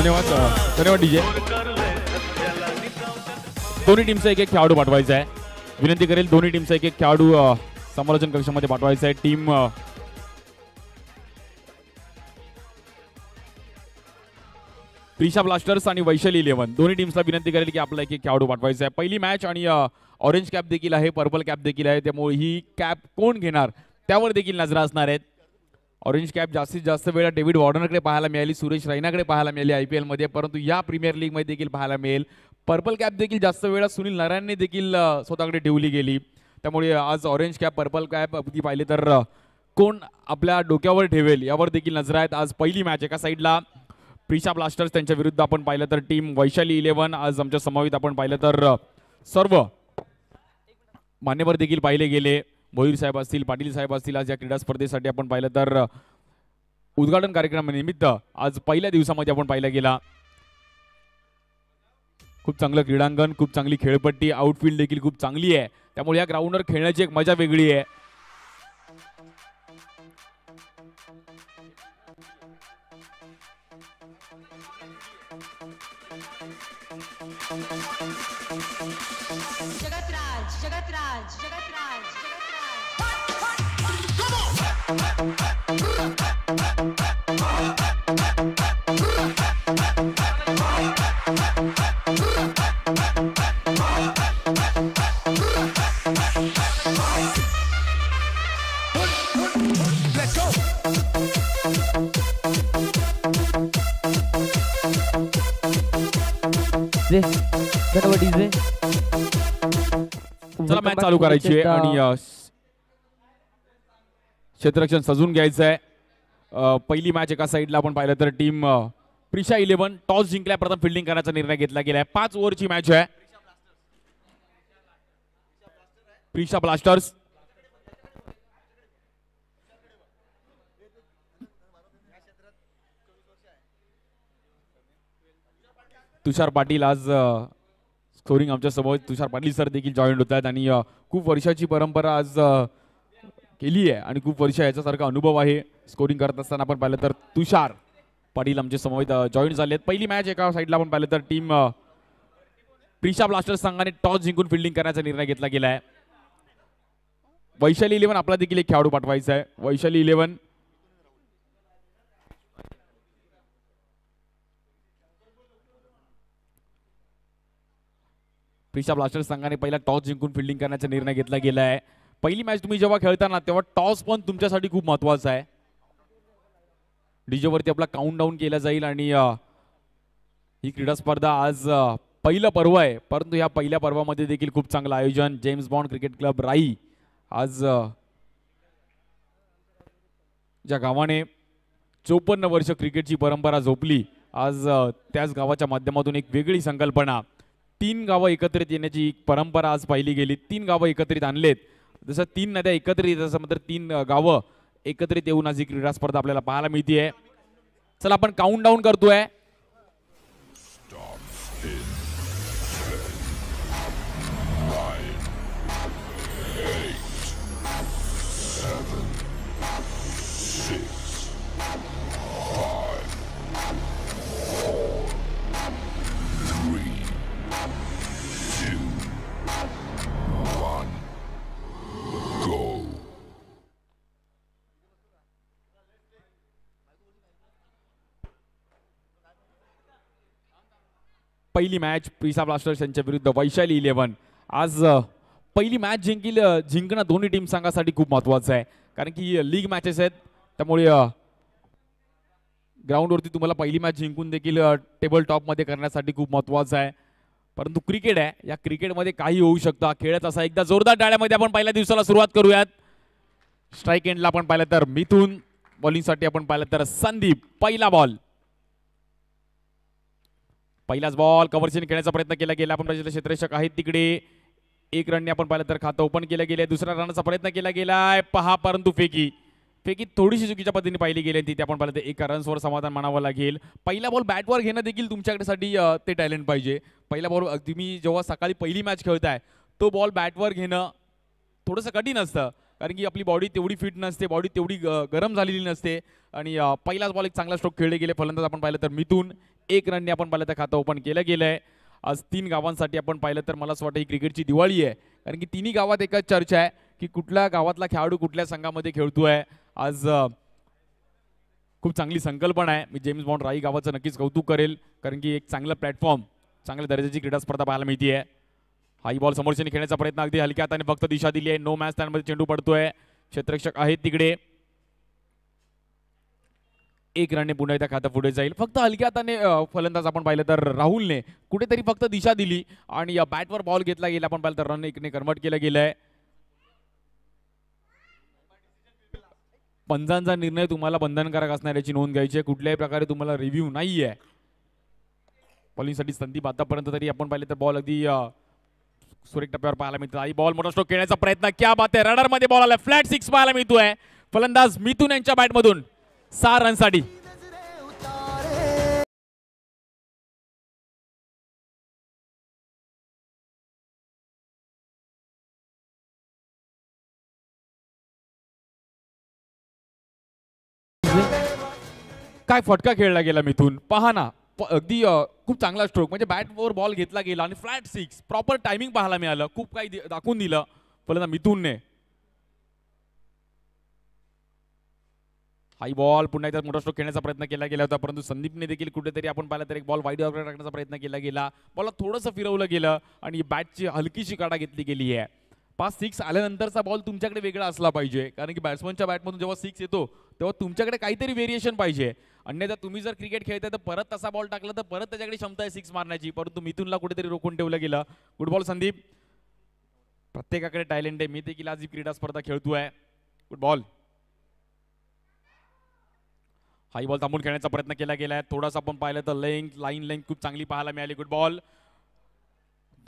धन्यवाद धन्यवाद डीजे. दोन्ही टीमचा एक खेळाडू पाठवायचा आहे. विनंती करेल दोन्ही टीमचा एक खेळाडू समालोचन कक्षामध्ये पाठवायचा आहे. टीम प्रिशा ब्लास्टर्स आणि वैशाली 11 दोन्ही टीम्सला विनंती करेल की आपला एक खेळाडू पाठवायचा आहे. पहिली मॅच आणि ऑरेंज कॅप देखील आहे, पर्पल कॅप देखील आहे. त्यामुळे ही कॅप कोण घेणार त्यावर देखील नजरा असणार आहेत. ऑरेंज कॅप जास्तीत जास्त वेळा डेव्हिड वॉर्नरकडे पाहायला मिळाली, सुरेश रैनाकडे पाहायला मिळाली IPL मध्ये, परंतु या प्रीमियर लीग मध्ये देखील पाहायला मिळेल. पर्पल कॅप देखील जास्त वेळा सुनील नारायणने देखील स्वतःकडे ठेवली गेली. त्यामुळे आज ऑरेंज कॅप पर्पल कॅप अगदी पाहिले तर कोण आपल्या डोक्यावर ठेवेल यावर देखील नजर आहेत. आज पहिली मॅच एका साईडला प्रिशा ब्लास्टर्स त्यांच्या विरुद्ध आपण पाहिलं तर टीम वैशाली 11. आज आमच्या समवेत आपण पाहिलं तर सर्व मान्यवर देखील पाहिले गेले. भोईर साहेब असतील, पाटील साहेब असतील. आज या क्रीडा स्पर्धेसाठी आपण पाहिलं तर उद्घाटन कार्यक्रमानिमित्त आज पहिल्या दिवसामध्ये आपण पाहिला गेला. खूप चांगलं क्रीडांगण, खूप चांगली खेळपट्टी, आउटफील्ड देखील खूप चांगली आहे. त्यामुळे या ग्राउंडवर खेळण्याची एक मजा वेगळी आहे. जगतराज जगतराज जगतराज चला मॅच चालू करायची आहे आणि क्षेत्ररक्षण सजून घ्यायचं आहे. पहिली मॅच एका साईडला आपण पाहिलं तर टीम प्रिशा 11 टॉस जिंकल्या, प्रथम फिल्डिंग करण्याचा निर्णय घेतला गेला आहे. 5 ओव्हरची मॅच आहे. प्रिशा ब्लास्टर्स तुषार पाटील आज स्कोरिंग आमच्या समोर. तुषार पाटील सर देखील जॉईन होत आहेत आणि खूप वर्षाची परंपरा आज केली आहे आणि खूप वर्ष याच्यासारखा अनुभव आहे स्कोरिंग करत असताना. आपण पाहिलं तर तुषार पाटील आमच्या समोर जॉईन झाले आहेत. पहिली मॅच एका साईडला आपण पाहिलं तर टीम प्रिशा ब्लास्टर्स संघाने टॉस जिंकून फिल्डिंग करण्याचा निर्णय घेतला गेला आहे. वैशाली 11 आपला देखील एक खेळाडू पाठवायचा आहे. वैशाली 11 प्रिशा ब्लास्टर्स संघाने पहिला टॉस जिंकून फिल्डिंग करण्याचा निर्णय घेतला गेला आहे. पहिली मॅच तुम्ही जेव्हा खेळताना तेव्हा टॉस पण तुमच्यासाठी खूप महत्त्वाचा आहे. डीजे वरती आपला काउंट डाऊन केला जाईल आणि ही क्रीडा स्पर्धा आज पहिलं पर्व आहे, परंतु या पहिल्या पर्वामध्ये देखील खूप चांगलं आयोजन. जेम्स बॉन्ड क्रिकेट क्लब राई आज ज्या गावाने 54 वर्ष क्रिकेटची परंपरा झोपली, आज त्याच गावाच्या माध्यमातून एक वेगळी संकल्पना, 3 गावं एकत्रित येण्याची परंपरा आज पाहिली गेली. 3 गावं एकत्रित आणलेत. जसं 3 नद्या एकत्रित येतात तसं 3 गावं एकत्रित येऊन आज ही क्रीडा स्पर्धा आपल्याला पाहायला मिळते. चला आपण काउंट डाऊन करतोय. पहिली मॅच प्रिशा ब्लास्टर्स यांच्या विरुद्ध वैशाली 11. आज पहिली मॅच जिंकणं दोन्ही टीम संघासाठी खूप महत्त्वाचं आहे, कारण की लीग मॅचेस आहेत. त्यामुळे ग्राउंडवरती तुम्हाला पहिली मॅच जिंकून देखील टेबल टॉपमध्ये करण्यासाठी खूप महत्त्वाचं आहे. परंतु क्रिकेट आहे, या क्रिकेटमध्ये काही होऊ शकतं. खेळत असा एकदा जोरदार टाळ्यामध्ये आपण पहिल्या दिवसाला सुरुवात करूयात. स्ट्राईक एंडला आपण पाहिलं तर मिथून, बॉलिंगसाठी आपण पाहिलं तर संदीप. पहिला बॉल, पहिलाच बॉल कव्हरशीने खेळण्याचा प्रयत्न केला गेला. आपण पाहिजे क्षेत्ररक्षक आहेत तिकडे. 1 रनने आपण पाहिलं तर खातं ओपन केलं गेलं. दुसऱ्या रनचा प्रयत्न केला गेलाय पहा, परंतु फेकी थोडीशी चुकीच्या पद्धतीने पाहिली गेली. तिथे आपण पाहिलं तर 1 रन्सवर समाधान मानावं लागेल. पहिला बॉल बॅटवर घेणं देखील तुमच्याकडे ते टॅलेंट पाहिजे. पहिला बॉल तुम्ही जेव्हा सकाळी पहिली मॅच खेळताय तो बॉल बॅटवर घेणं थोडंसं कठीण असतं, कारण की आपली बॉडी तेवढी फिट नसते, बॉडी तेवढी गरम झालेली नसते. आणि पहिलाच बॉल एक चांगला स्ट्रोक खेळले गेले. फलंदाज आपण पाहिलं तर मिथून 1 रनने आपण पाहिलं तर खातं ओपन केलं गेलं आहे. आज 3 गावांसाठी आपण पाहिलं तर मला असं वाटतं ही क्रिकेटची दिवाळी आहे. कारण की तिन्ही गावात एकच चर्चा आहे की कुठल्या गावातला खेळाडू कुठल्या संघामध्ये खेळतोय. आज खूप चांगली संकल्पना आहे. मी जेम्स बॉन्ड राई गावाचं नक्कीच कौतुक करेल, कारण की एक चांगलं प्लॅटफॉर्म, चांगल्या दर्जाची क्रीडा स्पर्धा पाहायला मिळते आहे. हाई बॉल समोरच्याने खेळण्याचा प्रयत्न अगदी हलक्या हाताने फक्त दिशा दिली आहे. नो मॅच स्टँडमध्ये चेंडू पडतोय. क्षेत्ररक्षक आहेत तिकडे. 1 रनने पुन्हा एकदा खातं पुढे जाईल. फक्त हलक्या हाताने फलंदाज आपण पाहिलं तर राहुलने कुठेतरी फक्त दिशा दिली आणि बॅटवर बॉल घेतला गेला. आपण पाहिलं तर रन 1ने कन्वर्ट केलं गेलंय. पंचांचा निर्णय तुम्हाला बंधनकारक असणार याची नोंद घ्यायची आहे. कुठल्याही प्रकारे तुम्हाला रिव्ह्यू नाही आहे. बॉलिंगसाठी संदीप आतापर्यंत तरी आपण पाहिलं तर बॉल अगदी सुरेख टप्प्यावर पाहायला मिळतो. आई बॉल मोठा स्ट्रोक खेळण्याचा प्रयत्न, क्या बात आहे. रडर मध्ये बॉल आला, फ्लॅट 6 पाहायला मिळतोय. फलंदाज मिथून यांच्या बॅटमधून 6 रनसाठी. काय फटका खेळला गेला मिथून, पहा ना. अगदी खूप चांगला स्ट्रोक, म्हणजे बॅटवर बॉल घेतला गेला आणि फ्लॅट 6, प्रॉपर टायमिंग पाहायला मिळालं. खूप काही दाखवून दिलं फलंदाज मिथूनने. हाई बॉल पुन्हा एकदा मोठा स्ट्रोक खेळण्याचा प्रयत्न केला गेला होता, परंतु संदीपने देखील कुठेतरी आपण पाहिलं तर एक बॉल वाईड ऑर्डर टाकण्याचा प्रयत्न केला गेला. बॉलला थोडंसं फिरवलं गेलं आणि बॅटची हलकीशी काढा घेतली गेली आहे. 5-6 आल्यानंतरचा बॉल तुमच्याकडे वेगळा असला पाहिजे, कारण की बॅट्समनच्या बॅटमधून जेव्हा 6 येतो तेव्हा तुमच्याकडे काहीतरी व्हेरिएशन पाहिजे. अन्यथा तुम्ही जर क्रिकेट खेळताय तर परत तसा बॉल टाकला तर परत त्याच्याकडे क्षमता आहे 6 मारण्याची, परंतु मिथूनला कुठेतरी रोखून ठेवलं गेलं. Good ball Sandeep. प्रत्येकाकडे टॅलेंट आहे. मी देखील आज ही क्रीडा स्पर्धा खेळतोय. Good ball. हाई बॉल थांबून खेळण्याचा प्रयत्न केला गेलाय. थोडासा आपण पाहिलं तर लाईन लेंथ खूप चांगली पाहायला मिळाली. Good ball.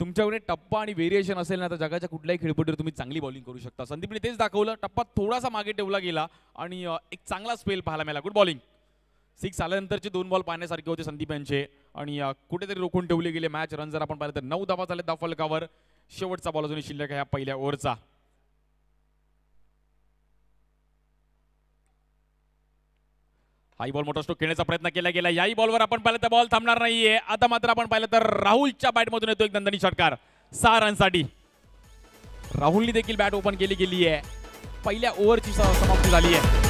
तुमच्याकडे टप्पा आणि व्हेरिएशन असेल ना तर जगाच्या कुठल्याही खेळपट्टीवर तुम्ही चांगली बॉलिंग करू शकता. संदीपने तेच दाखवलं. टप्पा थोडासा मागे ठेवला गेला आणि एक चांगला स्पेल पाहायला मिळाला. Good bowling. 6 आल्यानंतरचे 2 बॉल पाहण्यासारखे होते संदीप यांचे आणि कुठेतरी रोखून ठेवले गेले मॅच. रन जर आपण पाहिलं तर 9 धावा झाले 10 फलकावर. शेवटचा बॉल अजूनही शिल्लक आहे या पहिल्या ओव्हरचा. हाई बॉल मोठा स्ट्रोक खेळण्याचा प्रयत्न केला गेला. याही बॉलवर आपण पाहिलं तर बॉल थांबणार नाहीये. आता मात्र आपण पाहिलं तर राहुलच्या बॅटमधून येतो एक दणदणी षटकार 6 रनसाठी. राहुलनी देखील बॅट ओपन केली गेली आहे. पहिल्या ओव्हरची समाप्ती झाली आहे.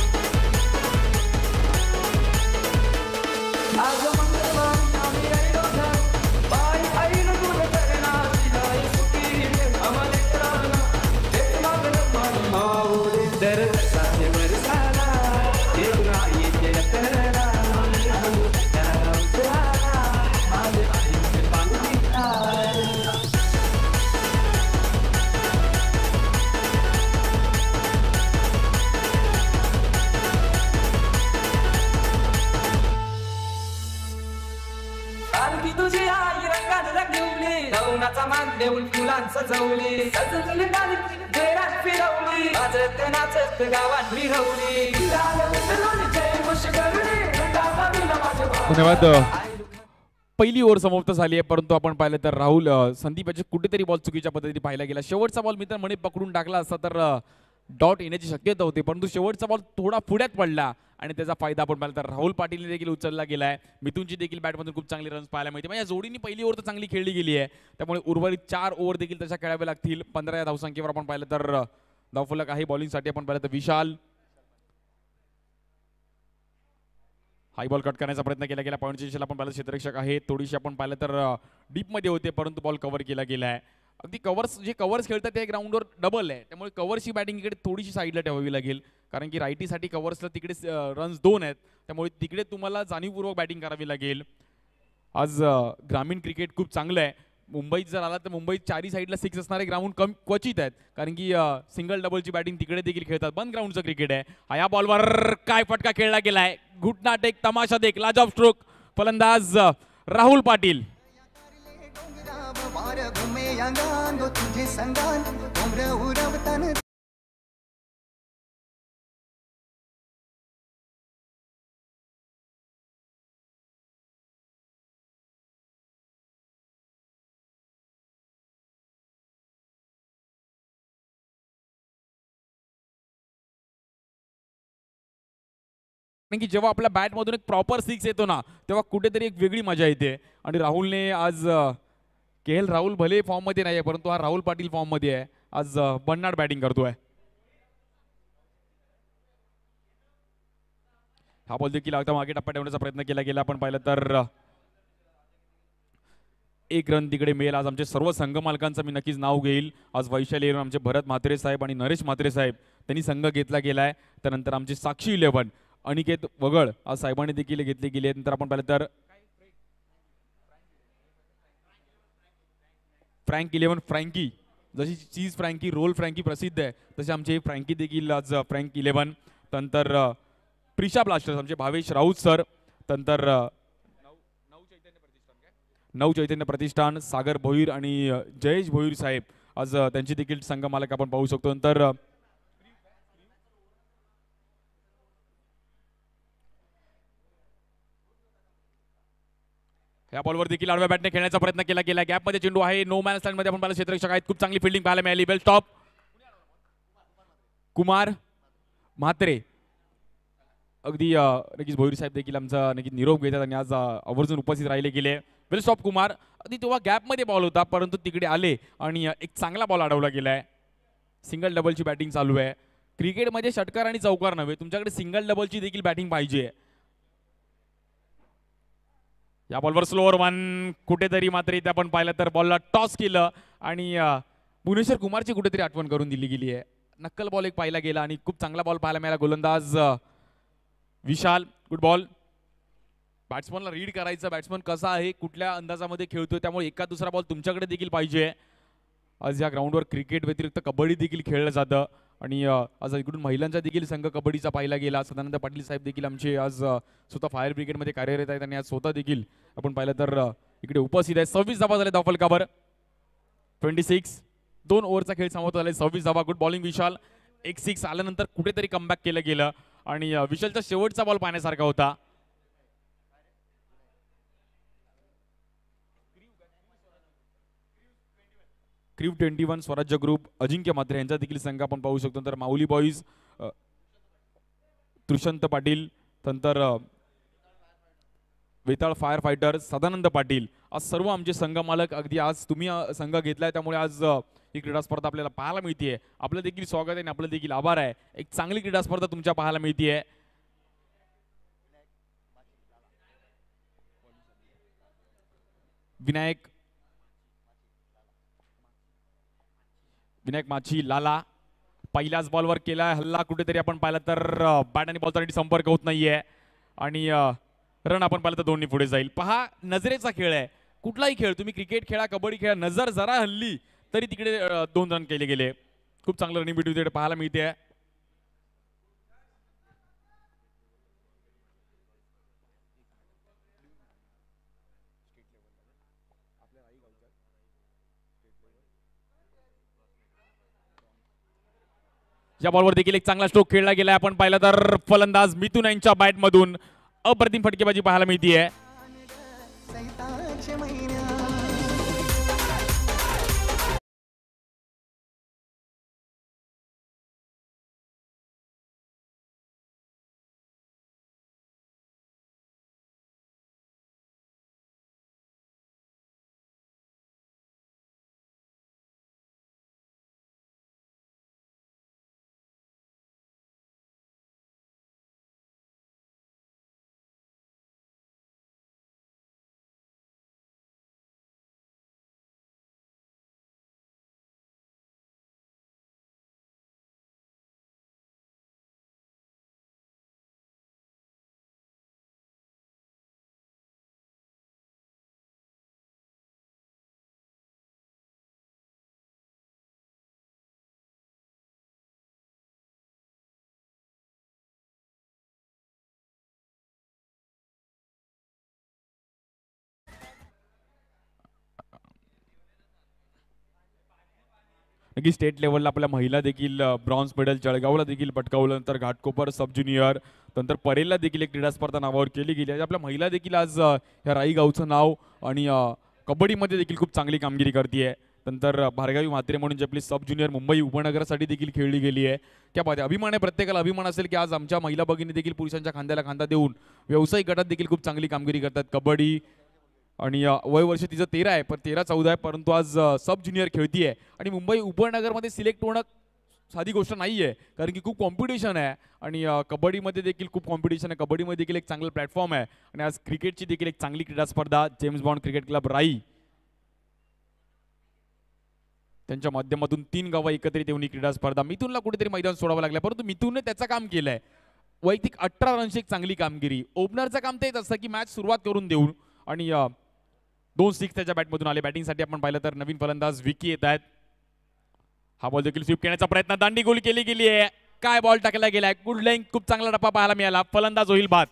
तुझी आई रंगाने रंगवली, नवनाचा मान देऊन फुलांचं सजवली, सजवली गाणी देरात फिरवली, वाजत नाचत गावात विरवली. धन्यवाद. पहिली ओव्हर समाप्त झाली आहे, परंतु आपण पाहिलं तर राहुल संदीप याचे कुठेतरी बॉल चुकीच्या पद्धतीने पाहायला गेला. शेवटचा बॉल मित्र म्हणे पकडून टाकला असता तर डॉट येण्याची शक्यता होती, परंतु शेवटचा बॉल थोडा पुढ्यात पडला आणि त्याचा फायदा आपण पाहिला तर राहुल पाटीलने देखील उचलला गेलाय. मिथूनची देखील बॅटमधून खूप चांगली रन्स पाहायला मिळते. म्हणजे जोडीने पहिली ओव्हर तर चांगली खेळली गेली आहे, त्यामुळे उर्वरित 4 ओव्हर देखील तशा खेळाव्या लागतील. 15 या धावसंख्येवर आपण पाहिलं तर धावफलक आहे. बॉलिंगसाठी आपण पाहिलं तर विशाल. हाई बॉल कट करण्याचा प्रयत्न केला गेला. पॉईंटच्या दिशेला आपण पाहिलं क्षेत्ररक्षक आहे. थोडीशी आपण पाहिलं तर डीपमध्ये होते, परंतु बॉल कव्हर केला गेला आहे. अगदी कव्हर्स खेळतात त्या ग्राउंडवर डबल आहे, त्यामुळे कव्हर्सची बॅटिंग इकडे थोडीशी साईडला ठेवावी लागेल, कारण की रायटीसाठी कव्हर्सला तिकडे रन्स 2 आहेत, त्यामुळे तिकडे तुम्हाला जाणीवपूर्वक बॅटिंग करावी लागेल. आज ग्रामीण क्रिकेट खूप चांगलं आहे. मुंबईत जर आला तर मुंबईत चारी साईडला 6 असणारे ग्राउंड क्वचित आहेत, कारण की सिंगल डबलची बॅटिंग तिकडे देखील खेळतात. बंद ग्राउंडचं क्रिकेट आहे. हा या बॉलवर काय फटका खेळला गेलाय. घुटना टेक, तमाशा देख, लाजवाब स्ट्रोक. फलंदाज राहुल पाटील. तुझे संगान कारण की जेव्हा आपल्या बॅटमधून एक प्रॉपर सिक्स येतो ना तेव्हा कुठेतरी एक वेगळी मजा येते. आणि राहुलने आज के एल राहुल भले फॉर्ममध्ये नाही आहे परंतु हा राहुल पाटील फॉर्ममध्ये आहे. आज भन्नाट बॅटिंग करतोय. हा बॉल देखील आता मागे टप्प्यात ठेवण्याचा प्रयत्न केला गेला. आपण पाहिलं तर एक रन तिकडे मिळेल. आज आमचे सर्व संघ मालकांचं मी नक्कीच नाव घेईल. आज वैशाली आमचे भरत म्हात्रे साहेब आणि नरेश म्हात्रे साहेब त्यांनी संघ घेतला गेलाय. त्यानंतर आमचे साक्षी 11 अनिकेत वगळ आज साहेबांनी देखील घेतले गेले. नंतर आपण पाहिलं तर फ्रँक 11 फ्रँकी, जशी चीज फ्रँकी रोल फ्रँकी प्रसिद्ध आहे तसे आमचे फ्रँकी देखील आज फ्रँक 11. नंतर प्रिशा ब्लास्टर्स आमचे भावेश राऊत सर. नंतर नऊ चैतन्य प्रतिष्ठान सागर भोईर आणि जयेश भोईर साहेब आज त्यांची देखील संघ मालक आपण पाहू शकतो. नंतर या बॉलवर देखील आडव्या बॅटने खेळण्याचा प्रयत्न केला गेला. गॅपमध्ये चेंडू आहे. नो मॅन स्टँड मध्ये आपण पाहिलं क्षेत्ररक्षक आहेत. खूप चांगली फिल्डिंग पाहायला मिळाली. बेल स्टॉप कुमार म्हात्रे अगदी नक्कीच भोईर साहेब देखील आमचा नक्कीच निरोप घेतात आणि आज आवर्जून उपस्थित राहिले गेले. वेल स्टॉप कुमार अगदी तेव्हा गॅपमध्ये बॉल होता परंतु तिकडे आले आणि एक चांगला बॉल अडवला गेलाय. सिंगल डबलची बॅटिंग चालू आहे. क्रिकेटमध्ये षटकार आणि चौकार नव्हे, तुमच्याकडे सिंगल डबलची देखील बॅटिंग पाहिजे. या बॉलवर स्लोअर वन कुठेतरी मात्र इथे आपण पाहिलं तर बॉलला टॉस केलं आणि भुवनेश्वर कुमारची कुठेतरी आठवण करून दिली गेली आहे. नक्कल बॉल एक पाहिला गेला आणि खूप चांगला बॉल पाहायला मिळाला. गोलंदाज विशाल गुड बॉल. बॅट्समनला रीड करायचं, बॅट्समन कसा आहे कुठल्या अंदाजामध्ये खेळतोय, त्यामुळे एका दुसरा बॉल तुमच्याकडे देखील पाहिजे. आज या ग्राउंडवर क्रिकेट व्यतिरिक्त कबड्डी देखील खेळलं जातं आणि आज इकडून महिलांचा देखील संघ कबड्डीचा पाहिला गेला. सदानंद पाटील साहेब देखील आमचे आज स्वतः फायर ब्रिगेडमध्ये कार्यरत आहेत आणि आज स्वतः देखील आपण पाहिलं तर इकडे उपस्थित आहे. 26 धावा झाले धावफलकावर. 26 2 ओव्हरचा खेळ समाप्त झाला. 26 धावा. गुड बॉलिंग विशाल. एक 6 आल्यानंतर कुठेतरी कमबॅक केलं गेलं आणि विशालचा शेवटचा बॉल पाहण्यासारखा होता. क्रीव 21 स्वराज्य ग्रुप अजिंक्य म्हात्रे यांचा देखील संघ आपण पाहू शकतो. तर माऊली बॉईज त्रिशंत पाटील, नंतर वेताळ फायर फायटर सदानंद पाटील, आज सर्व आमचे संघ मालक. अगदी आज तुम्ही संघ घेतलाय त्यामुळे आज ही क्रीडा स्पर्धा आपल्याला पाहायला मिळते. आपलं देखील स्वागत आहे आणि आपलं देखील आभार आहे. एक चांगली क्रीडा स्पर्धा तुमच्या पाहायला मिळते. विनायक माची लाला पहिल्याच बॉलवर केला हल्ला. कुठेतरी आपण पाहिलं तर बॅट आणि बॉलचा संपर्क होत नाहीये आणि रन आपण पाहिलं तर दोन्ही पुढे जाईल. पहा नजरेचा खेळ आहे. कुठलाही खेळ तुम्ही क्रिकेट खेळा कबड्डी खेळा, नजर जरा हल्ली तरी तिकडे 2 रन केले गेले. खूप चांगलं रनिंग बिट तिकडे पाहायला मिळते. या बॉलवर देखील एक चांगला स्ट्रोक खेळला गेला. आपण पाहिलं तर फलंदाज मिथुन यांच्या बॅट मधून अप्रतिम फटकेबाजी पाहायला मिळते. नक्की स्टेट लेवलला आपल्या महिला देखील ब्रॉन्झ मेडल जळगावला देखील पटकावलं. नंतर घाटकोपर सब ज्युनियर, नंतर परेलला देखील एक क्रीडा स्पर्धा नावावर केली गेली. आपल्या महिला देखील आज ह्या राई गावचं नाव आणि कबड्डीमध्ये देखील खूप चांगली कामगिरी करते. नंतर भार्गवी म्हात्रे म्हणून जी आपली सब ज्युनियर मुंबई उपनगरासाठी देखील खेळली गेली आहे. त्या पाहते अभिमान आहे, प्रत्येकाला अभिमान असेल की आज आमच्या महिला भगिनी देखील पुरुषांच्या खांद्याला खांदा देऊन व्यावसायिक गटात देखील खूप चांगली कामगिरी करतात. कबड्डी आणि वय वर्ष तिचं 13 आहे, पण 13-14 आहे, परंतु आज सब ज्युनियर खेळती आहे. आणि मुंबई उपनगरमध्ये सिलेक्ट होणं साधी गोष्ट नाही आहे, कारण की खूप कॉम्पिटिशन आहे. आणि कबड्डीमध्ये देखील खूप कॉम्पिटिशन आहे. कबड्डीमध्ये देखील एक चांगलं प्लॅटफॉर्म आहे. आणि आज क्रिकेटची देखील एक चांगली क्रीडा स्पर्धा जेम्स बॉन्ड क्रिकेट क्लब राई त्यांच्या माध्यमातून 3 गावं एकत्रित येऊन ही क्रीडा स्पर्धा. मिथुनला कुठेतरी मैदान सोडावं लागलं, परंतु मिथुनने त्याचं काम केलंय. वैयक्तिक 18 रनची एक चांगली कामगिरी. ओपनरचं काम तेच असतं की मॅच सुरुवात करून देऊन. आणि 2 6 त्याच्या बॅटमधून आले. बॅटिंगसाठी आपण पाहिलं तर नवीन फलंदाज विकी येत आहेत. हा बॉल देखील स्वीप करण्याचा प्रयत्न, दांडी गोल केली गेली आहे. काय बॉल टाकला गेलाय, गुड लेंथ, खूप चांगला टप्पा पाहायला मिळाला. फलंदाज होईल बाद.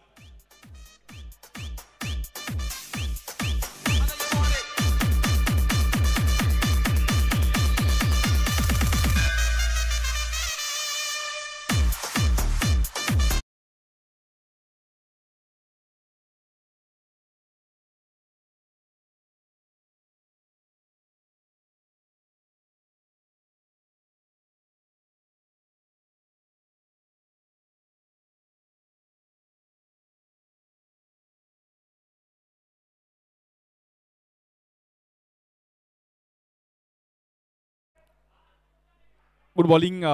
गुड बॉलिंग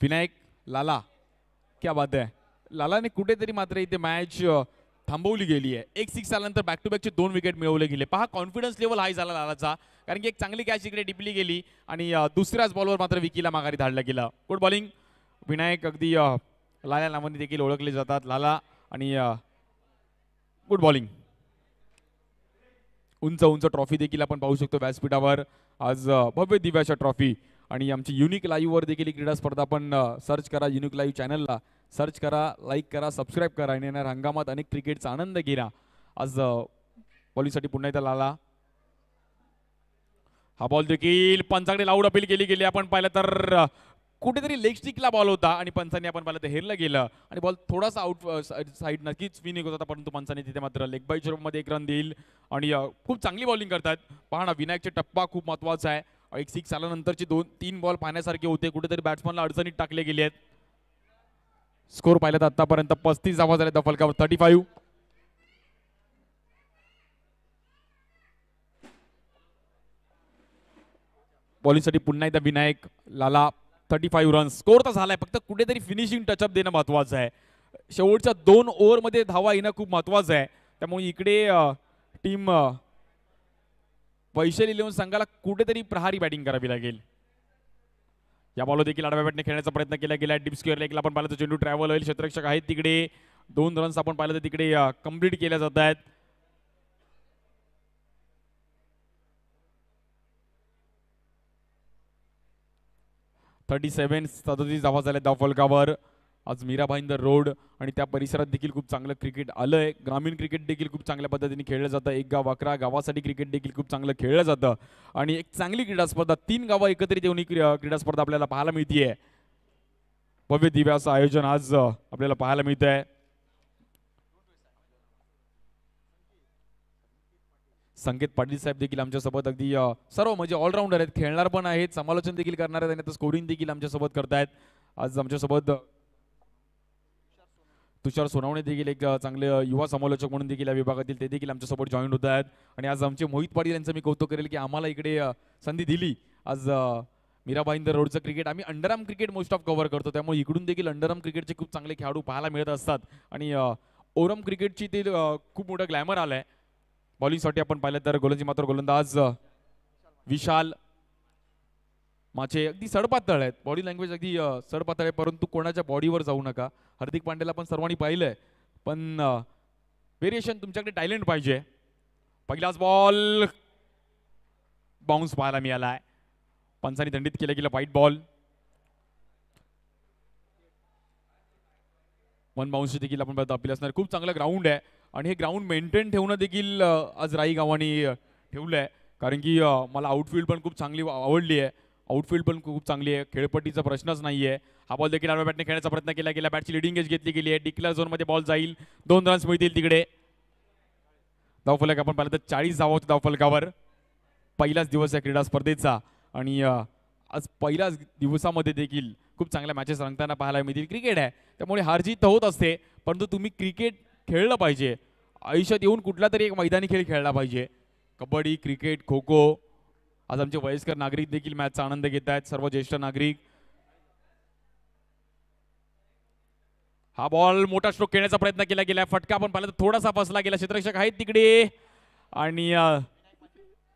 विनायक लाला, क्या बात आहे. लालाने कुठेतरी मात्र इथे मॅच थांबवली गेली आहे. 1 6 आल्यानंतर बॅक टू बॅकचे 2 विकेट मिळवले गेले. पहा कॉन्फिडन्स लेवल हाय झाला लालाचा, कारण की एक चांगली कॅच इकडे टिपली गेली आणि दुसऱ्याच बॉलवर मात्र विकीला माघारी धाडलं गेलं. गुड बॉलिंग विनायक, अगदी लाला नावाने देखील ओळखले जातात लाला. आणि गुड बॉलिंग. उंच उंच ट्रॉफी देखील आपण पाहू शकतो व्यासपीठावर आज, भव्य दिव्याच्या ट्रॉफी. आणि आमची युनिक लाईव्हवर देखील क्रीडा स्पर्धा आपण सर्च करा. युनिक लाईव्ह चॅनलला सर्च करा, लाईक करा, सबस्क्राईब करा आणि येणाऱ्या हंगामात अनेक क्रिकेटचा आनंद घ्या. आज बॉलिंगसाठी पुन्हा एकदा लाला. हा बॉल देखील पंचाकडे लाऊड अपील केली गेली. आपण पाहिलं तर कुठेतरी लेग स्टिकला बॉल होता आणि पंचांनी आपण पाहिलं तर हेरलं गेलं आणि बॉल थोडासा आउट साईड नक्कीच स्पिन होत होता, परंतु पंचांनी तिथे मात्र लेग बाय स्वरूपामध्ये 1 रन देईल. आणि खूप चांगली बॉलिंग करतात. पहा ना, विनायकचे टप्पा खूप महत्त्वाचा आहे. 1 6 आल्यानंतरचे 2-3 बॉल पाहण्यासारखे होते. कुठेतरी बॅट्समनला अडचणीत टाकले गेले आहेत. स्कोर पाहिलं तर आतापर्यंत 35 धावा झाले फलकावर. 35. बॉलिंगसाठी पुन्हा एकदा विनायक लाला. 35 रन्स. स्कोर तर झालाय, फक्त कुठेतरी फिनिशिंग टचअप देणं महत्वाचं आहे. शेवटच्या 2 ओव्हरमध्ये धावा येणं खूप महत्वाचं आहे. त्यामुळे इकडे टीम वैशाली इलेव्हन संघाला कुठेतरी प्रहारी बॅटिंग करावी लागेल. या बॉल देखील आडव्या बॅटने खेळण्याचा प्रयत्न केला गेला. डीप स्क्वेअर लेगला आपण पाहिलं तर चेंडू ट्रॅव्हल होईल. क्षेत्ररक्षक आहेत तिकडे. 2 रन्स आपण पाहिलं तर तिकडे कंप्लीट केल्या जात आहेत. (37) धावा झाल्या धाव फलकावर. आज मीरा भाईंदर रोड आणि त्या परिसरात देखील खूप चांगलं क्रिकेट आलंय. ग्रामीण क्रिकेट देखील खूप चांगल्या पद्धतीने खेळलं जातं. 1 गाव 11 गावासाठी क्रिकेट देखील खूप चांगलं खेळलं जातं. आणि एक चांगली क्रीडा स्पर्धा, 3 गावं एकत्रित येऊन ही क्रीडा स्पर्धा आपल्याला पाहायला मिळतीये. भव्य दिव्याचं आयोजन आज आपल्याला पाहायला मिळत आहे. संकेत पाटील साहेब देखील आमच्यासोबत अगदी सर्व म्हणजे ऑलराऊंडर आहेत, खेळणार पण आहेत, समालोचन देखील करणार आहेत आणि आता स्कोरिंग देखील आमच्यासोबत करतायत. आज आमच्यासोबत तुषार सोनावणे देखील एक चांगले युवा समालोचक म्हणून देखील या विभागातील ते देखील आमच्यासोबत जॉईन होत आहेत. आणि आज आमचे मोहित पाटील यांचं मी कौतुक करेल की आम्हाला इकडे संधी दिली. आज मीरा भाईंदर रोडचं क्रिकेट आम्ही underarm cricket most of cover करतो, त्यामुळे इकडून देखील अंडरआर्म क्रिकेटचे खूप चांगले खेळाडू पाहायला मिळत असतात. आणि ओरम क्रिकेटची ते खूप मोठं ग्लॅमर आलंय. बॉलिंगसाठी आपण पाहिलं तर गोलंदाजी मात्र गोलंदाज विशाल माचे अगदी सडपातळ आहेत. बॉडी लँग्वेज अगदी सडपातळ आहे, परंतु कोणाच्या बॉडीवर जाऊ नका. हार्दिक पांड्याला पण सर्वांनी पाहिलंय, पण व्हेरिएशन तुमच्याकडे टॅलेंट पाहिजे. पहिलाच बॉल बाउन्स पाहायला मिळालाय. पंचांनी दंडित केलं गेलं व्हाईट बॉल. 1 बाउन्स देखील आपण अपील असणार. खूप चांगलं ग्राउंड आहे आणि हे ग्राउंड मेंटेन ठेवणं देखील आज राई गावाने ठेवलंय, कारण की मला आउटफील्ड पण खूप चांगली आवडली आहे. आउटफील्ड पण खूप चांगली आहे, खेळपट्टीचा प्रश्नच नाहीये. हा बॉल देखील आडव्या बॅटने खेळण्याचा प्रयत्न केला गेला. बॅटची लिडिंग एज घेतली गेली आहे. डिक्लेअर झोनमध्ये बॉल जाईल. 2 रन्स मिळतील तिकडे. धावफलक आपण पाहिलं तर 40 धावा होत्या धावफलकावर. पहिलाच दिवस आहे क्रीडा स्पर्धेचा आणि आज पहिल्याच दिवसामध्ये देखील खूप चांगल्या मॅचेस रंगताना पाहायला मिळतील. क्रिकेट आहे त्यामुळे हार जीत होत असते, परंतु तुम्ही क्रिकेट खेळलं पाहिजे. आयुष्यात येऊन कुठला तरी एक मैदानी खेळ खेळला पाहिजे. कबड्डी, क्रिकेट, खो खो. आज आमचे वयस्कर नागरिक देखील मॅचचा आनंद घेत आहेत, सर्व ज्येष्ठ नागरिक. हा बॉल मोठा स्ट्रोक खेळण्याचा प्रयत्न केला गेला. फटका आपण पाहिला तर थोडासा फसला गेला. क्षेत्ररक्षक आहेत तिकडे आणि